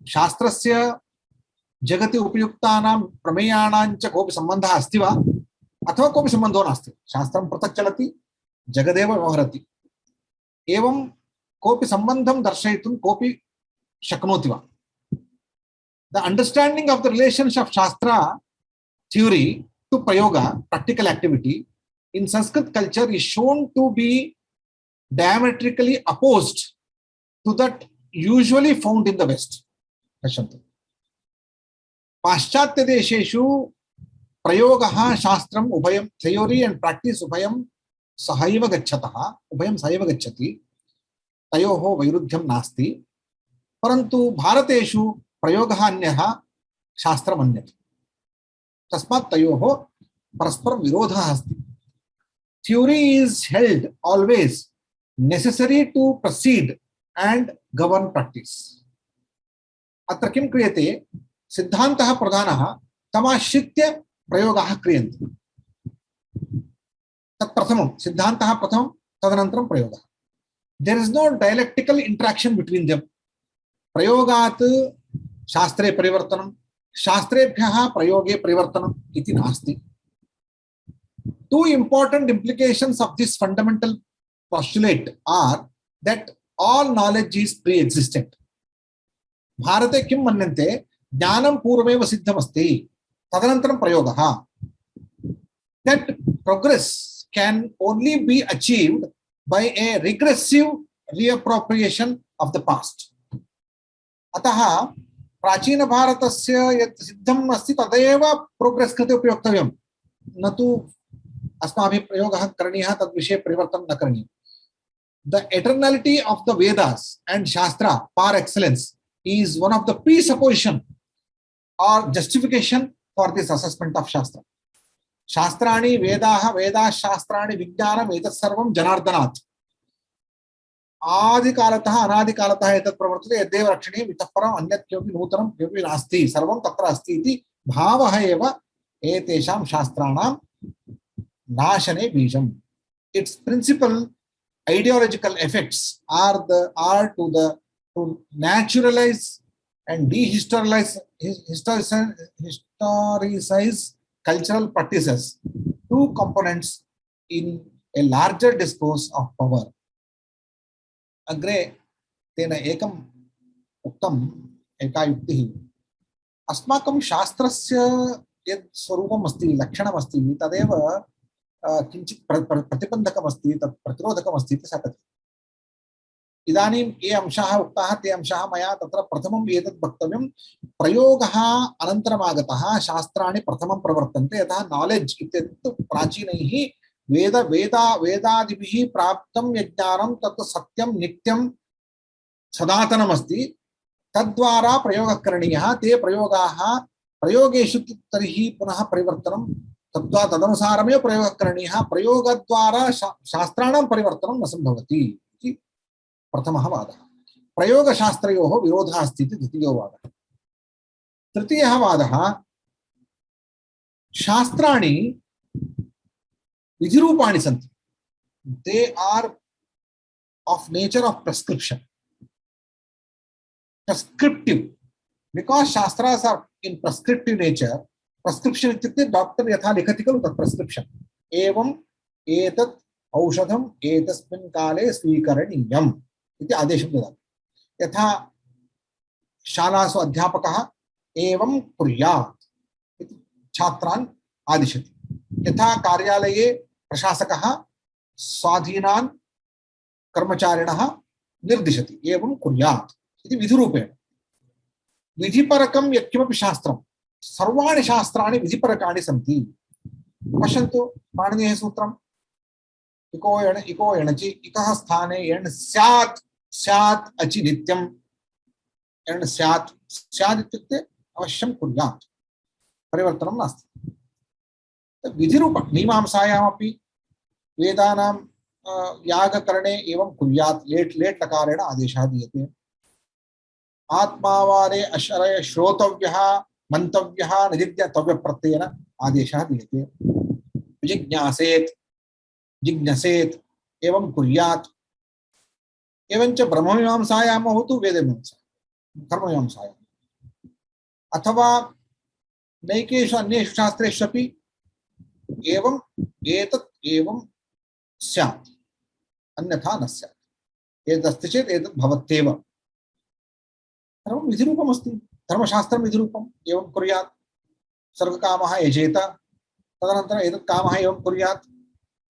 शास्त्रस्य जगति उपयुक्तानां प्रमेयाणां च कोऽपि सम्बन्धः अस्ति वा अथवा कोऽपि सम्बन्धो नास्ति? शास्त्रं पृथक् चलति, जगदेव व्यवहरति. एवं कोऽपि सम्बन्धं दर्शयितुं कोऽपि शक्नोति वा? The understanding of the relationship of Shastra theory to Prayoga, practical activity, in Sanskrit culture is shown to be diametrically opposed to that usually found in the West. पाश्चात्य देशेषु प्रयोगः शास्त्रम् उभयं theory and practice उभयं सहैव गच्छतः, उभयं सहैव गच्छति. तयोः वैरुध्यं नास्ति. परन्तु भारतेषु प्रयोगः अन्यः, शास्त्रम् अन्यत्. तस्मात् तयोः परस्परं विरोधः अस्ति. Theory is held always necessary to proceed and govern practice. अत्र किं क्रियते? सिद्धान्तः प्रधानः, तमाश्रित्य प्रयोगाः क्रियन्ते. तत् प्रथमं, सिद्धान्तः प्रथमं, तदनन्तरं प्रयोगः. There is no dialectical interaction between them. प्रयोगात् शास्त्रे परिवर्तनं, शास्त्रेभ्यः प्रयोगे परिवर्तनम् इति नास्ति. Two important implications of this fundamental postulate are that all knowledge is pre-existent. भारते किं मन्यन्ते? ज्ञानं पूर्वमेव सिद्धमस्ति, तदनन्तरं प्रयोगः. That progress can only be achieved by a regressive reappropriation of the past. अतः प्राचीन भारतस्य यत् सिद्धम् अस्ति तदेव प्रोग्रेस् कृते उपयोक्तव्यं, न तु अस्माभिः प्रयोगः करणीयः तद्विषये परिवर्तनं न करणीयम्. The eternality of the Vedas and Shastra par excellence is one of the presupposition or justification for this assessment of Shastra. शास्त्राणि वेदाः, वेदाः शास्त्राणि विज्ञानम्, एतत् सर्वं जनार्दनात् आदिकालतः अनादिकालतः एतत् प्रवर्तते. यद्देव रक्षणीयम्, इतः परम् अन्यत् किमपि नूतनं किमपि नास्ति, सर्वं तत्र अस्ति इति भावः एव एतेषां शास्त्राणां नाशने बीजम्. Its principal ideological effects are to naturalize and dehistoricize cultural practices, two components in a larger discourse of power. अग्रे तेन एकम् उक्तम्, एका युक्तिः, अस्माकं शास्त्रस्य यत् स्वरूपम् अस्ति, लक्षणम् अस्ति, तदेव किञ्चित् प्रतिबन्धकम् अस्ति, तत् प्रतिरोधकम् अस्ति इति सा कथयति। इदानीं ये अंशाः उक्ताः ते अंशाः मया तत्र प्रथमम् एतत् वक्तव्यं, प्रयोगः अनन्तरम् आगतः, शास्त्राणि प्रथमं प्रवर्तन्ते। यतः नालेज् इत्येतत् प्राचीनैः वेदादिभिः प्राप्तं यज्ञानं तत् सत्यं नित्यं सनातनमस्ति, तद्वारा प्रयोगः करणीयः। ते प्रयोगाः प्रयोगेषु तर्हि पुनः परिवर्तनं तदनुसारमेव प्रयोगः करणीयः, प्रयोगद्वारा शास्त्राणां परिवर्तनं न सम्भवति इति प्रथमः वादः। प्रयोगशास्त्रयोः विरोधः अस्ति इति द्वितीयो वादः। तृतीयः वादः, शास्त्राणि विधिरूपाणि सन्ति, दे आर् of nature of prescription, prescriptive, because shastras are in prescriptive nature. Prescription इत्युक्ते डॉक्टर यथा लिखति खलु तत् prescription, एवं एतत् औषधम् एतस्मिन् काले स्वीकरणीयम् इति आदेशं ददाति। यथा शालासु अध्यापकः एवं कुर्यात् इति छात्रान् आदिशति, यथा कार्यालये प्रशासकः स्वाधीनान् कर्मचारिणः निर्दिशति, एवं कुर्यात् इति विधिरूपेण। विधिपरकं यत्किमपि शास्त्रं, सर्वाणि शास्त्राणि विधिपरकाणि सन्ति। पश्यन्तु पाणिनेः सूत्रम्, इको एणचि, इकः स्थाने एण् स्यात्, स्यात् अचि नित्यं, एण् स्यात्, स्यात् इत्युक्ते अवश्यं कुर्यात्, परिवर्तनं नास्ति। विधिरूप मीमांसायामपि वेदानां यागकरणे एवं कुर्यात्, लेट् लेट् लकारेण आदेशः दीयते। आत्मावारे अशरय श्रोतव्यः मंतव्यः निदिध्यातव्य प्रत्ययेन आदेशः दीयते। जिज्ञासेत्, जिज्ञसेत्, एवं कुर्यात्। एवञ्च ब्रह्ममीमांसायां भवतु वेदमीमांसायां कर्ममीमांसायाम् अथवा नैकेषु अन्येषु शास्त्रेषु अपि एवं एतत् एवं स्यात्, अन्यथा न स्यात्। एतदस्ति चेत् एतत् भवत्येव। सर्वं विधिरूपमस्ति। धर्मशास्त्रं विधिरूपम्, एवं कुर्यात्। स्वर्गकामः यजेत, तदनन्तरम् एतत् कामः एवं कुर्यात्,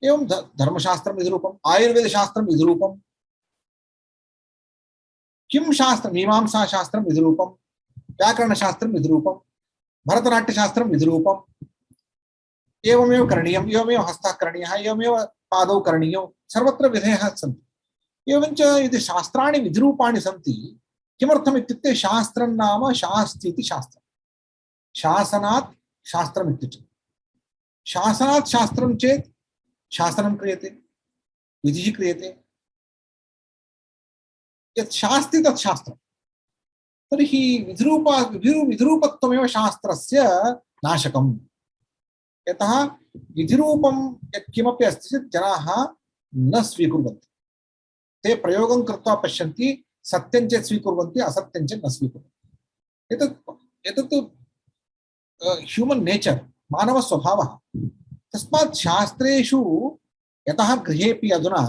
एवं धर्मशास्त्रं विधिरूपम्। आयुर्वेदशास्त्रं विधिरूपम्। किं शास्त्रं? मीमांसाशास्त्रं विधिरूपम्, व्याकरणशास्त्रं विधिरूपम्, भरतनाट्यशास्त्रं विधिरूपम्। एवमेव करणीयम्, एवमेव हस्तः करणीयः, एवमेव पादौ करणीयौ, सर्वत्र विधयः सन्ति। एवञ्च यदि शास्त्राणि विधिरूपाणि सन्ति, किमर्थम् इत्युक्ते शास्त्रं नाम शास्ति इति शास्त्रम्। शासनात् शास्त्रम् इत्युच्यते। शासनात् शास्त्रं चेत् शासनं क्रियते, विधिः क्रियते। यत् शास्ति तत् शास्त्रम्। तर्हि विधिरूपत्वमेव शास्त्रस्य नाशकम्। यतः विधिरूपं यत्किमपि अस्ति चेत् जनाः न स्वीकुर्वन्ति। ते प्रयोगं कृत्वा पश्यन्ति, सत्यं चेत् स्वीकुर्वन्ति, असत्यं चेत् न स्वीकुर्वन्ति। एतत् ह्यूमन् नेचर्, मानवस्वभावः। तस्मात् शास्त्रेषु यतः गृहेऽपि अधुना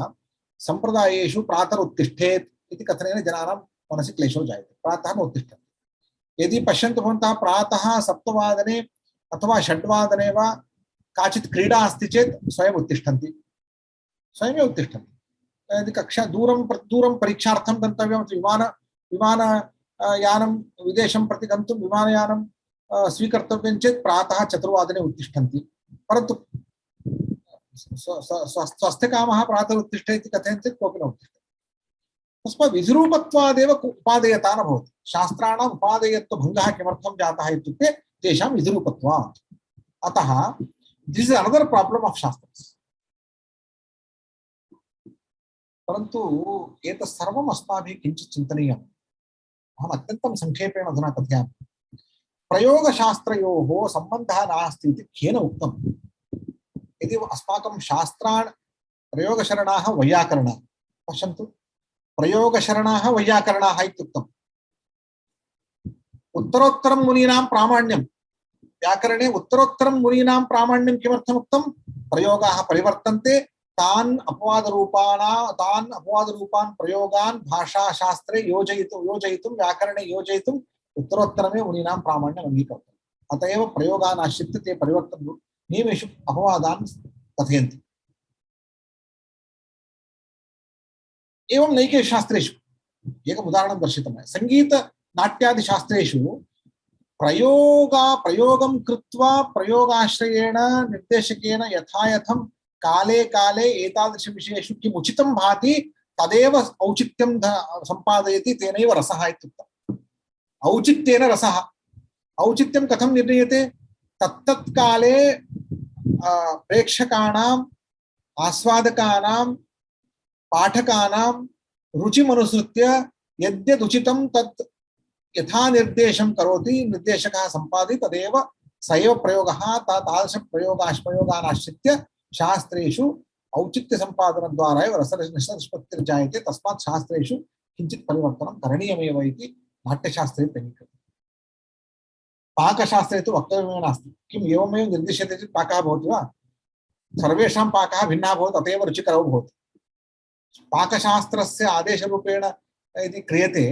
सम्प्रदायेषु प्रातरुत्तिष्ठेत् इति कथनेन जनानां मनसि क्लेशो जायते। प्रातः न उत्तिष्ठन्ति। यदि पश्यन्तु भवन्तः प्रातः 7 अथवा 6 वा काचित् क्रीडा अस्ति चेत् स्वयम् उत्तिष्ठन्ति, स्वयमेव उत्तिष्ठन्ति। यदि कक्षा दूरं परीक्षार्थं गन्तव्यं, विमानयानं विदेशं प्रति गन्तुं विमानयानं स्वीकर्तव्यं चेत् प्रातः 4 उत्तिष्ठन्ति। परन्तु स्वस्थकामः प्रातः उत्तिष्ठति इति कथयन्ति चेत् कोऽपि न उत्तिष्ठति। तस्मात् विधिरूपत्वादेव उपादेयता न भवति। शास्त्राणाम् उपादेयत्वभङ्गः किमर्थं जातः इत्युक्ते तेषां विधिरूपत्वात्। अतः this is another problem of शास्त्रस्। परन्तु एतत् सर्वम् अस्माभिः किञ्चित् चिन्तनीयम्। अहम् अत्यन्तं संक्षेपेण अधुना कथयामि। प्रयोगशास्त्रयोः सम्बन्धः नास्ति इति केन उक्तम्? यदि अस्माकं शास्त्राणि प्रयोगशरणाः वैयाकरणाः, पश्यन्तु, प्रयोगशरणाः वैयाकरणाः इत्युक्तम्। उत्तरोत्तरं मुनीनां प्रामाण्यं, व्याकरणे उत्तरोत्तरं मुनीनां प्रामाण्यं किमर्थम् उक्तं? प्रयोगाः परिवर्तन्ते, तान् अपवाद रूपान् प्रयोगान् भाषाशास्त्रे योजयितुं व्याकरणे योजयितुम् उत्तरोत्तरमेव मुनीनां प्रामाण्यम् अङ्गीकर्तव्यम्। अत एव प्रयोगान् आश्रित्य ते परिवर्तन नियमेषु अपवादान् कथयन्ति। एवं नैके शास्त्रेषु एकम् उदाहरणं दर्शितं मया। संगीत नाट्यादि शास्त्रेषु प्रयोगं कृत्वा प्रयोगाश्रयेण निर्देशकेन यथायथं काले काले एतादृश विषयेषु किम् उचितं भाति तदेव औचित्यं सम्पादयति, तेनैव रसः इत्युक्तम्। औचित्येन रसः। औचित्यं कथं निर्णीयते? तत्तत् काले प्रेक्षकाणाम्, आस्वादकानां, पाठकानां रुचिमनुसृत्य यद्यदुचितं तत् यथा निर्देशं करोति निर्देशकः सम्पादि तदेव स एव प्रयोगः। तादृश प्रयोगान् आश्रित्य शास्त्रेषु औचित्य सम्पादनद्वारा एव रसनिष्पत्तिर्जायते। तस्मात् शास्त्रेषु किञ्चित् परिवर्तनं करणीयमेव इति नाट्यशास्त्रे प्रतीयते। पाकशास्त्रे तु वक्तव्यमेव नास्ति। किम् एवमेव निर्दिश्यते चेत् पाकः भवति वा? सर्वेषां पाकः भिन्नः भवति, अतएव रुचिकरो भवति। पाकशास्त्रस्य आदेशरूपेण यदि क्रियते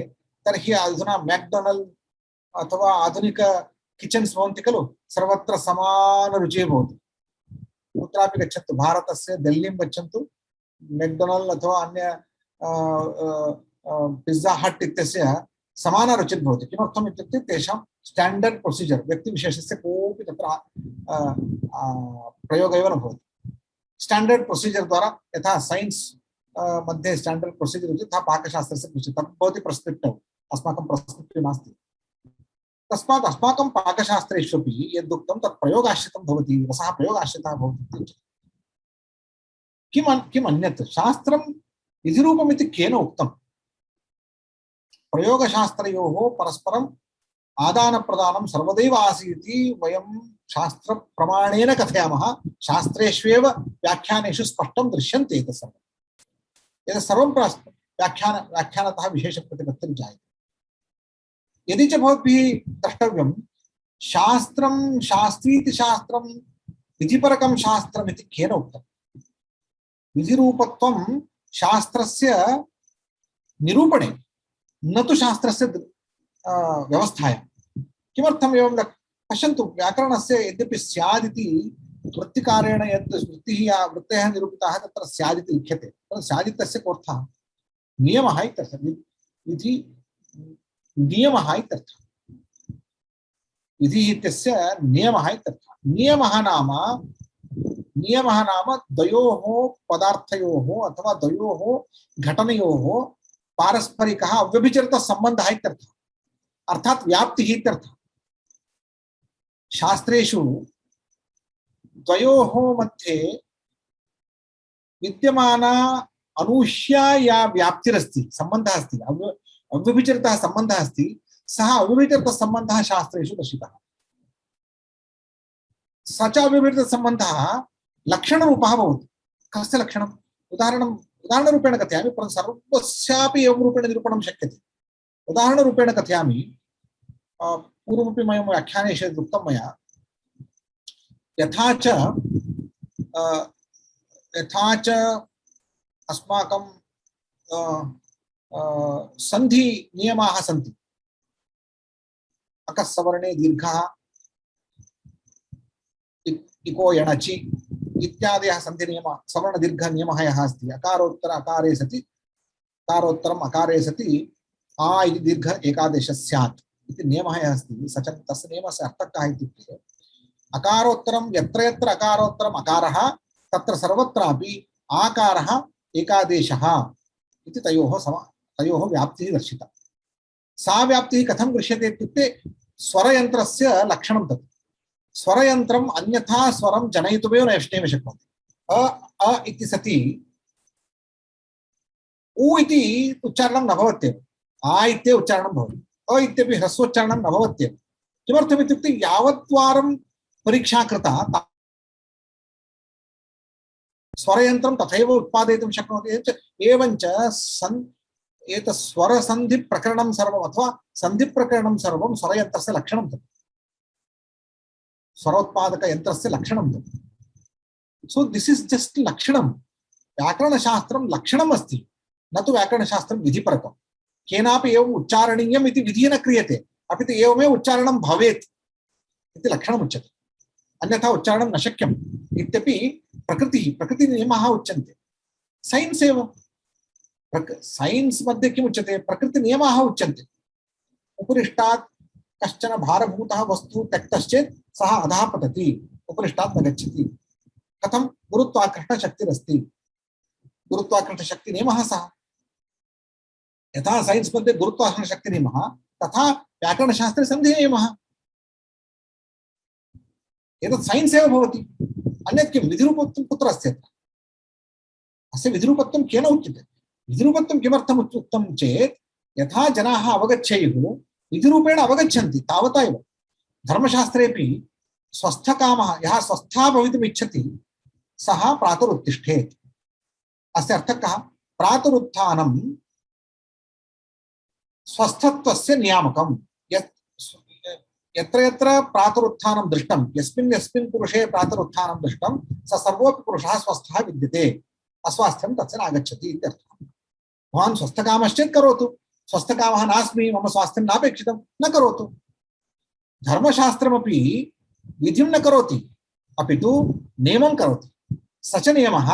तर्हि अधुना मैकडोनल्ड अथवा आधुनिक किचन्स् भवन्ति खलु, सर्वत्र समानरुचिः भवति। कुत्रापि गच्छन्तु, भारतस्य दिल्लीं गच्छन्तु, मैकडोनल्ड अथवा अन्य पिज़्ज़ा हट् इत्यस्य समानरुचिर्भवति। किमर्थम् इत्युक्ते तेषां स्टाण्डर्ड् प्रोसीजर्, व्यक्तिविशेषस्य कोऽपि तत्र प्रयोगः एव न भवति। स्टाण्डर्ड् प्रोसीजर् द्वारा यथा सैन्स् मध्ये स्टाण्डर्ड् प्रोसीजर् इति तथा पाकशास्त्रस्य तत् भवति प्रेस्क्रिप्टिव्, अस्माकं प्रेस्क्रिप्टिव् नास्ति। तस्मात् अस्माकं पाकशास्त्रेष्वपि यद्ुक्तं तत् प्रयोगाश्रितं भवति, रसः प्रयोगाश्रितः भवति। किम् अन्यत्? शास्त्रं विधिरूपमिति केन उक्तं? प्रयोगशास्त्रयोः परस्परम् आदानप्रदानं सर्वदैव आसीत् वयं शास्त्रप्रमाणेन कथयामः। शास्त्रेष्वेव व्याख्यानेषु स्पष्टं दृश्यन्ते एतत् सर्वं व्याख्यानतः विशेषप्रतिपत्तिर्जायते। यदि च भवद्भिः द्रष्टव्यं, शास्त्रं शास्त्रीति शास्त्रं विधिपरकं शास्त्रमिति केन उक्तं? विधिरूपत्वं शास्त्रस्य निरूपणे, न तु शास्त्रस्य व्यवस्थायां। किमर्थम् एवं पश्यन्तु, व्याकरणस्य यद्यपि स्यादिति वृत्तिकारेण यत् वृत्तयः निरूपिताः तत्र स्यादिति लिख्यते, परन्तु स्यादित्यस्य कोऽर्थः? नियमः इत्यर्थः। विधि नियमः इत्यर्थः। विधिः इत्यस्य नियमः इत्यर्थः। नियमः नाम द्वयोः पदार्थयोः अथवा द्वयोः घटनयोः पारस्परिकः अव्यभिचरितः सम्बन्धः इत्यर्थः, अर्थात् व्याप्तिः इत्यर्थः। शास्त्रेषु द्वयोः मध्ये विद्यमाना अनूह्या या व्याप्तिरस्ति, सम्बन्धः अस्ति, अव्यभिचरितः सम्बन्धः अस्ति, सः अव्यभिचरितः सम्बन्धः शास्त्रेषु दर्शितः। स च अव्यभिचरितः सम्बन्धः लक्षणरूपः भवति। कस्य लक्षणम्? उदाहरणरूपेण कथयामि, परन्तु सर्वस्यापि एवं रूपेण निरूपणं शक्यते। उदाहरणरूपेण कथयामि, पूर्वमपि मया व्याख्यानेषु उक्तं मया, यथा च अस्माकं संधि नियमाः सन्ति। अकस्सवर्णे दीर्घः, इको यणचि इत्यादयः संधि नियमः, सवर्ण दीर्घ नियमः यः अस्ति। अकारोत्तर अकारे सति, अकारोत्तरम् अकारे सति आ इति दीर्घ एकादेशः स्यात् इति नियमः यः अस्ति। स च तस्य नियमस्य अर्थः कः इत्युक्ते, अकारोत्तरं यत्र यत्र अकारोत्तरम् अकारः तत्र सर्वत्रापि आकारः एकादेशः इति तयोः व्याप्तिः दर्शिता। सा व्याप्तिः कथं दृश्यते इत्युक्ते, स्वरयन्त्रस्य लक्षणं तत्। स्वरयन्त्रम् अन्यथा स्वरं जनयितुमेव नैव शक्नोति। अ इति सति उ इति उच्चारणं न भवत्येव, आ इत्येव उच्चारणं भवति। अ इत्यपि ह्रस्वोच्चारणं न भवत्येव। किमर्थम् इत्युक्ते, यावद्वारं परीक्षा कृता स्वरयन्त्रं तथैव उत्पादयितुं शक्नोति। एवञ्च एतत् स्वरसन्धिप्रकरणं सर्वम् अथवा सन्धिप्रकरणं सर्वं स्वरयन्त्रस्य लक्षणं तत्, स्वरोत्पादकयन्त्रस्य लक्षणं तत्। सो दिस् इस् जस्ट् लक्षणं, व्याकरणशास्त्रं लक्षणम् अस्ति, न तु व्याकरणशास्त्रं विधिपरकं। केनापि एवम् उच्चारणीयम् इति विधिः न क्रियते, अपि तु एवमेव उच्चारणं भवेत् इति लक्षणमुच्यते, अन्यथा उच्चारणं न शक्यम् इत्यपि प्रकृतिनियमः उच्यन्ते। सैन्स् एव, सैन्स् मध्ये किम् उच्यते, प्रकृतिनियमाः उच्यन्ते। उपरिष्टात् कश्चन भारभूतः वस्तु त्यक्तश्चेत् सः अधः पतति, उपरिष्टात् न गच्छति। कथं, गुरुत्वाकर्षणशक्तिरस्ति, गुरुत्वाकर्षणशक्तिनियमः सः। यथा सैन्स् मध्ये गुरुत्वाकर्षणशक्तिनियमः, तथा व्याकरणशास्त्रे सन्धिनियमः। एतत् सैन्स् एव भवति। अन्यत् किं, विधिरूपत्वं कुत्र अस्ति अत्र? अस्य विधिरूपत्वं केन उच्यते? विधिरूपत्वं किमर्थम् उक्तं चेत्, यथा जनाः अवगच्छेयुः विधिरूपेण अवगच्छन्ति, तावता एव। धर्मशास्त्रेपि स्वस्थकामः, यः स्वस्थः भवितुम् इच्छति सः प्रातरुत्तिष्ठेत्। अस्य अर्थः कः? प्रातरुत्थानं स्वस्थत्वस्य नियामकं। यत्र यत्र प्रातरुत्थानं दृष्टं, यस्मिन् यस्मिन् पुरुषे प्रातरुत्थानं दृष्टं, स सर्वोऽपि पुरुषः स्वस्थः विद्यते, अस्वास्थ्यं तस्य नागच्छति इत्यर्थः। भवान् स्वस्थकामश्चेत् करोतु, स्वस्थकामः नास्मि, मम स्वास्थ्यं नापेक्षितं, न करोतु। धर्मशास्त्रमपि विधिं न करोति, अपि तु नियमं करोति। स च नियमः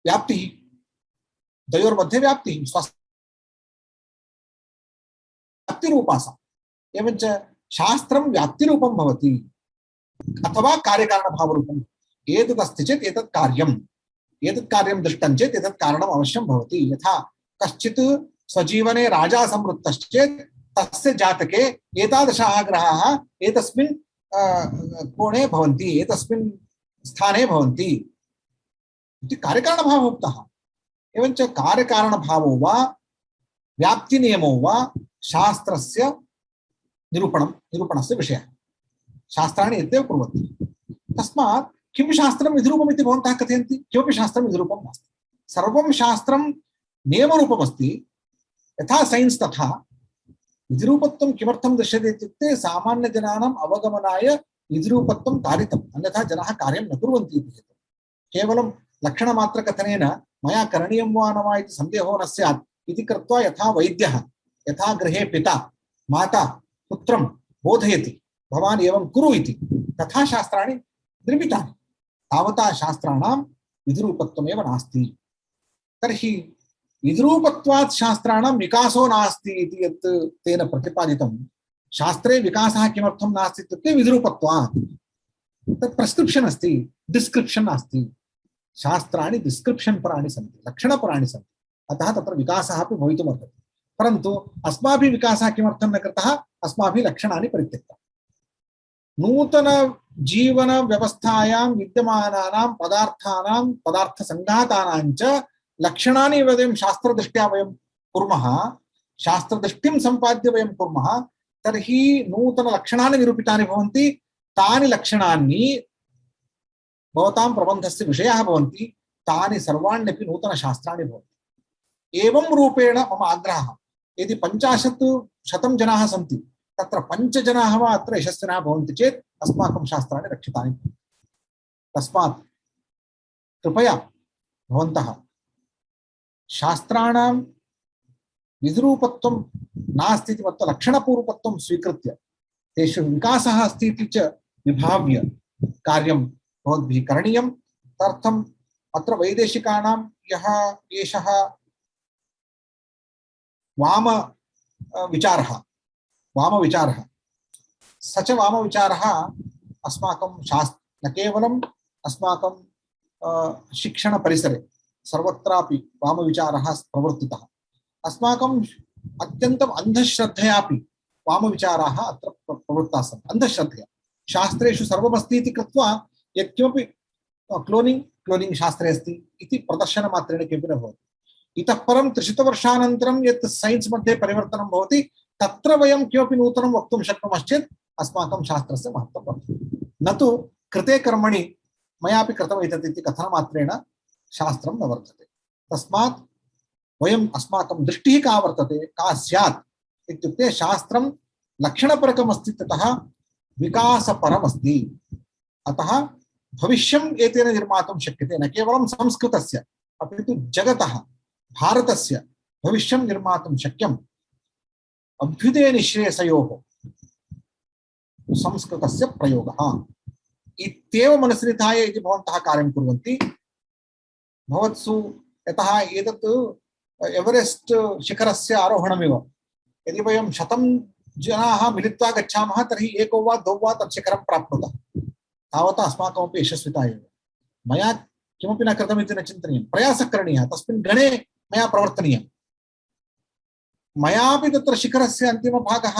व्याप्तिः, द्वयोर्मध्ये व्याप्तिः, व्याप्तिरूपा सा। एवञ्च शास्त्रं व्याप्तिरूपं भवति अथवा कार्यकारणभावरूपम्। एतदस्ति चेत् एतत् कार्यम्, एतत् कार्यं दृष्टं चेत् एतत् कारणम् अवश्यं भवति। यथा कश्चित् स्वजीवने राजा संवृत्तश्चेत् तस्य जातके एतादृशाः ग्रहाः एतस्मिन् कोणे भवन्ति, एतस्मिन् स्थाने भवन्ति इति कार्यकारणभावः उक्तः। एवञ्च कार्यकारणभावो वा व्याप्तिनियमो वा शास्त्रस्य निरूपणस्य विषयः। शास्त्राणि एतदेव कुर्वन्ति। तस्मात् किं शास्त्रं विधिरूपम् इति भवन्तः कथयन्ति? किमपि शास्त्रं विधिरूपं नास्ति। सर्वं शास्त्रं नियमरूपमस्ति। यथा सैन्स् तथा विधिरूपत्वं किमर्थं दृश्यते इत्युक्ते सामान्यजनानाम् अवगमनाय विधिरूपत्वं कारितम्, अन्यथा जनाः कार्यं न कुर्वन्ति इति हेतुः। केवलं लक्षणमात्रकथनेन मया करणीयं वा न वा इति सन्देहो न स्यात् इति कृत्वा, यथा वैद्यः यथा गृहे पिता माता पुत्रं बोधयति भवान् एवं कुरु इति, तथा शास्त्राणि निर्मितानि। तावता शास्त्राणां विधिरूपत्वमेव नास्ति। तर्हि विधिरूपत्वात् शास्त्राणां विकासो नास्ति इति यत् तेन प्रतिपादितं, शास्त्रे विकासः किमर्थं नास्ति इत्युक्ते विधिरूपत्वात्। तत् प्रेस्क्रिप्शन् अस्ति, डिस्क्रिप्शन् नास्ति। शास्त्राणि डिस्क्रिप्शन् पराणि सन्ति, लक्षणपराणि सन्ति, अतः तत्र विकासः अपि भवितुमर्हति। परन्तु अस्माभिः विकासः किमर्थं न कृतः? अस्माभिः लक्षणानि परित्यक्तानि। नूतन जीवन व्यवस्थायां विद्यमानानां पदार्थानां पदार्थसङ्घातानां च लक्षणानि वयं शास्त्रदृष्ट्या वयं कुर्मः, शास्त्रदृष्टिं सम्पाद्य वयं कुर्मः, तर्हि नूतनलक्षणानि निरूपितानि भवन्ति। तानि लक्षणानि भवतां प्रबन्धस्य विषयाः भवन्ति, तानि सर्वाण्यपि नूतनशास्त्राणि भवन्ति। एवं रूपेण मम आग्रहः, यदि 50-100 जनाः सन्ति, तत्र 5 जनाः वा अत्र यशस्विनः भवन्ति चेत् अस्माकं शास्त्राणि रक्षितानि। तस्मात् कृपया भवन्तः शास्त्राणां विधिरूपत्वं नास्ति इति मत्वा लक्षणपूर्वकत्वं स्वीकृत्य तेषु विकासः अस्ति इति च विभाव्य कार्यं भवद्भिः करणीयं। तदर्थम् अत्र वैदेशिकानां यः एषः वामविचारः स च वामविचारः अस्माकं न केवलम् अस्माकं शिक्षणपरिसरे सर्वत्रापि वामविचारः प्रवर्तितः। अस्माकम् अत्यन्तम् अंधश्रद्धयापि वामविचाराः अत्र प्रवृत्ताः सन्ति। अंधश्रद्धया शास्त्रेषु सर्वमस्ति इति कृत्वा यत्किमपि क्लोनिंग शास्त्रे अस्ति इति प्रदर्शनमात्रेण किमपि न भवति। इतः परं 300 यत् सैन्स् मध्ये परिवर्तनं भवति, तत्र वयं किमपि नूतनं वक्तुं शक्नुमश्चेत् अस्माकं शास्त्रस्य महत्त्वं वर्तते। न तु कृते कर्मणि मयापि कृतम् एतत् इति कथनमात्रेण शास्त्रं न वर्तते। तस्मात् वयम् अस्माकं दृष्टिः का वर्तते, का स्यात् इत्युक्ते शास्त्रं लक्षणपरकमस्ति, ततः विकासपरमस्ति। अतः भविष्यम् एतेन निर्मातुं शक्यते, न केवलं संस्कृतस्य अपि तु जगतः भारतस्य भविष्यं निर्मातुं शक्यम् अभ्युदय निःश्रेयसयोः संस्कृतस्य प्रयोगः इत्येव मनसि निधाय यदि भवन्तः कार्यं कुर्वन्ति, भवत्सु यतः एतत् एवरेस्ट् शिखरस्य आरोहणमिव, यदि वयं 100 जनाः मिलित्वा गच्छामः तर्हि एको वा द्वौ वा तत् शिखरं प्राप्नुतः, तावता अस्माकमपि यशस्विता एव। मया किमपि न कृतमिति न चिन्तनीयं, प्रयासः करणीयः, तस्मिन् गणे मया प्रवर्तनीयं। मयापि तत्र शिखरस्य अन्तिमभागः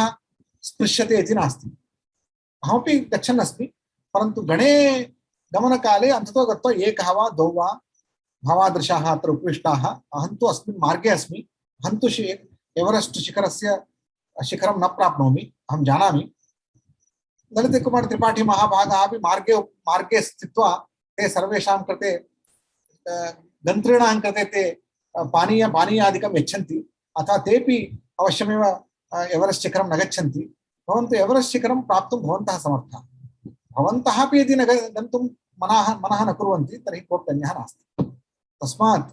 स्पृश्यते इति नास्ति, अहमपि गच्छन् अस्मि, परन्तु गणे गमनकाले अन्ततो गत्वा एकः वा द्वौ वा भवादृशाः अत्र उपविष्टाः, अहं तु अस्मिन् मार्गे अस्मि, अहं तु एवरेस्ट् शिखरस्य शिखरं न प्राप्नोमि, अहं जानामि। ललितकुमार त्रिपाठी महाभागाः अपि मार्गे स्थित्वा ते सर्वेषां कृते गन्त्रीणां कृते ते पानीयादिकं यच्छन्ति, अतः तेपि अवश्यमेव एवरेस्ट् शिखरं न गच्छन्ति। भवन्तु एवरेस्ट् शिखरं प्राप्तुं भवन्तः समर्थाः, भवन्तः अपि यदि न गन्तुं मनः न कुर्वन्ति तर्हि कोऽपि अन्यः नास्ति। तस्मात्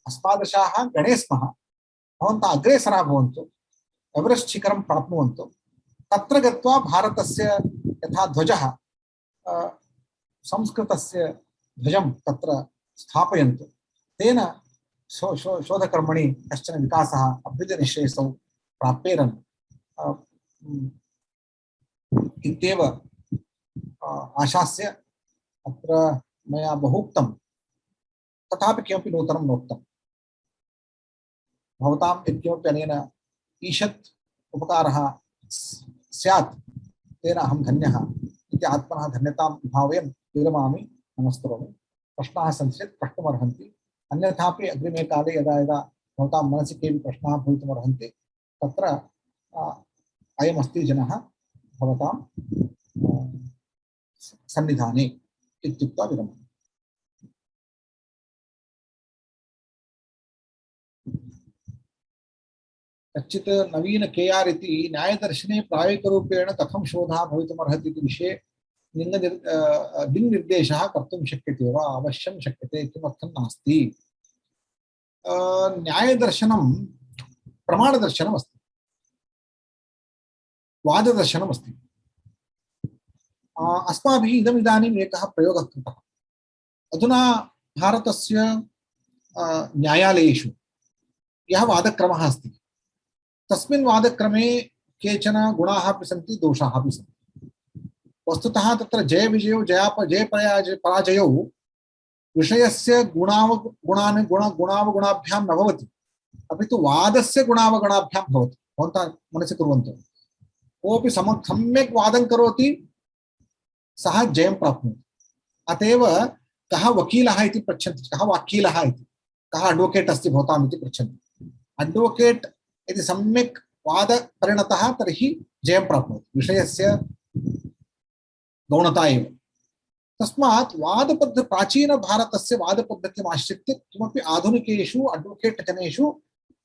अस्मादृशाः गणे स्मः, भवन्तः अग्रेसराः भवन्तु, एवरेस्ट् शिखरं प्राप्नुवन्तु, तत्र गत्वा भारतस्य यथा ध्वजः संस्कृतस्य ध्वजं तत्र स्थापयन्तु, तेन शोधकर्मणि कश्चन विकासः अभ्युदयनिःश्रेयसौ प्राप्येरन् इत्येव आशास्य अत्र मया बहुक्तं, तथापि किमपि नूतनं नोक्तं। भवतां यत्किमपि अनेन ईषत् उपकारः स्यात् तेन अहं धन्यः इति आत्मनः धन्यतां विभावयन् विरमामि, नमस्करोमि। प्रश्नाः सन्ति चेत् प्रष्टुमर्हन्ति, अन्यथापि अग्रिमे काले यदा यदा भवतां मनसि केऽपि प्रश्नाः भवितुमर्हन्ति तत्र अयमस्ति जनः भवतां सन्निधाने इत्युक्त्वा विरमामि। कच्चित् नवीन केआर् इति न्यायदर्शने प्रायोगिकरूपेण कथं शोधः भवितुमर्हति इति विषये दिङ्निर्देशः कर्तुं शक्यते वा? अवश्यं शक्यते, किमर्थं नास्ति। न्यायदर्शनं प्रमाणदर्शनमस्ति, वाददर्शनमस्ति। अस्माभिः इदमिदानीम् एकः प्रयोगः कृतः। अधुना भारतस्य न्यायालयेषु यः वादक्रमः अस्ति तस्मिन् वादक्रमे केचन गुणाः अपि सन्ति, दोषाः अपि सन्ति। वस्तुतः तत्र जयविजयौ जयपराजयौ विषयस्य गुणावगुणाभ्यां न भवति, अपि तु वादस्य गुणावगुणाभ्यां भवति। भवन्तः मनसि कुर्वन्तु, कोऽपि सम्यक् वादं करोति सः जयं प्राप्नोति। अतएव कः वकीलः इति पृच्छन्ति, कः वकीलः इति, कः अड्वोकेट् अस्ति भवताम् इति पृच्छन्ति। अड्वोकेट् यदि सम्यक् वादपरिणतः तर्हि जयं प्राप्नोति, विषयस्य गौणता एव। तस्मात् प्राचीनभारतस्य वादपद्धतिम् आश्रित्य किमपि आधुनिकेषु अड्वोकेट् जनेषु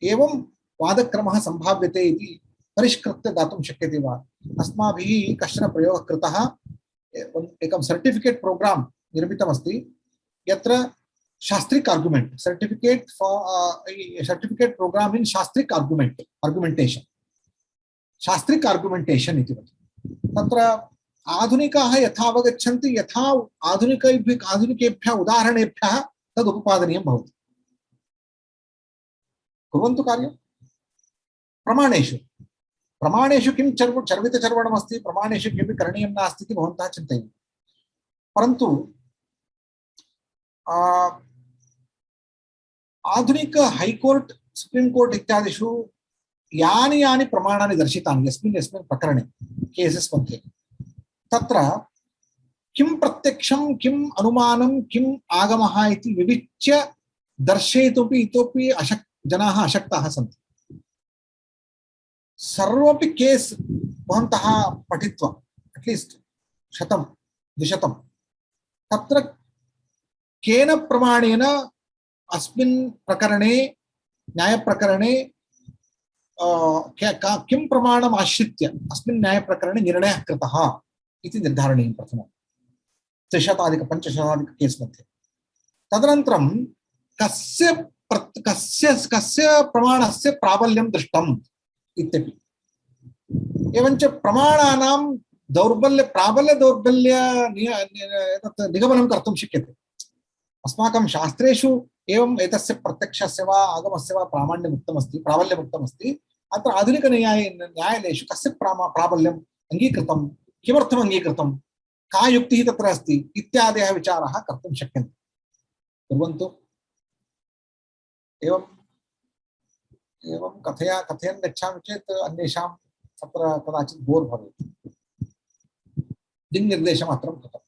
एवं वादक्रमः सम्भाव्यते इति परिष्कृत्य दातुं शक्यते वा? अस्माभिः कश्चन प्रयोगः कृतः, एकं सर्टिफिकेट् प्रोग्राम् निर्मितमस्ति, यत्र शास्त्रिक आर्ग्युमेंट सर्टिफिकेट प्रोग्राम इन शास्त्रिक आर्ग्युमेंटेशन इति वदति। तत्र आधुनिकाः यथा अवगच्छन्ति, यथा आधुनिकेभ्यः उदाहरणेभ्यः तद् उपपादनीयं भवति। कुर्वन्तु कार्यं। प्रमाणेषु किं चर्वितचर्वणमस्ति, प्रमाणेषु किमपि करणीयं नास्ति इति भवन्तः चिन्तयन्ति, परन्तु आधुनिक हाईकोर्ट सुप्रीम कोर्ट इत्यादिषु यानि प्रमाणानि दर्शितानि यस्मिन् प्रकरणे केसेस् मध्ये, तत्र किं प्रत्यक्षं किम् अनुमानं किम् आगमः इति विविच्य दर्शयितुमपि इतोपि जनाः अशक्ताः सन्ति। सर्वपि केस् भवन्तः पठित्वा अट्लीस्ट् 100-200 तत्र केन प्रमाणेन अस्मिन् प्रकरणे न्यायप्रकरणे किं प्रमाणम् आश्रित्य अस्मिन् न्यायप्रकरणे निर्णयः कृतः इति निर्धारणीयं प्रथमम्। त्रिशताधिक पंचशताधिक केस् मध्ये तदनन्तरं कस्य कस्य कस्य प्रमाणस्य प्राबल्यं दृष्टम् इत्यपि एवञ्च प्रमाणानां दौर्बल्य प्राबल्य दौर्बल्य निगमनं कर्तुं शक्यते अस्माकं शास्त्रेषु एवं एतस्य प्रत्यक्षस्य वा आगमस्य वा प्रामाण्यमुक्तमस्ति प्राबल्यमुक्तमस्ति अत्र न्यायालयेषु कस्य प्राबल्यम् अङ्गीकृतं किमर्थम् अङ्गीकृतं का युक्तिः तत्र अस्ति इत्यादयः विचाराः कर्तुं शक्यन्ते कुर्वन्तु एवं एवं कथयन् गच्छामि चेत् अन्येषां तत्र कदाचित् बोर् भवेत् दिङ्निर्देशमात्रं कृतम्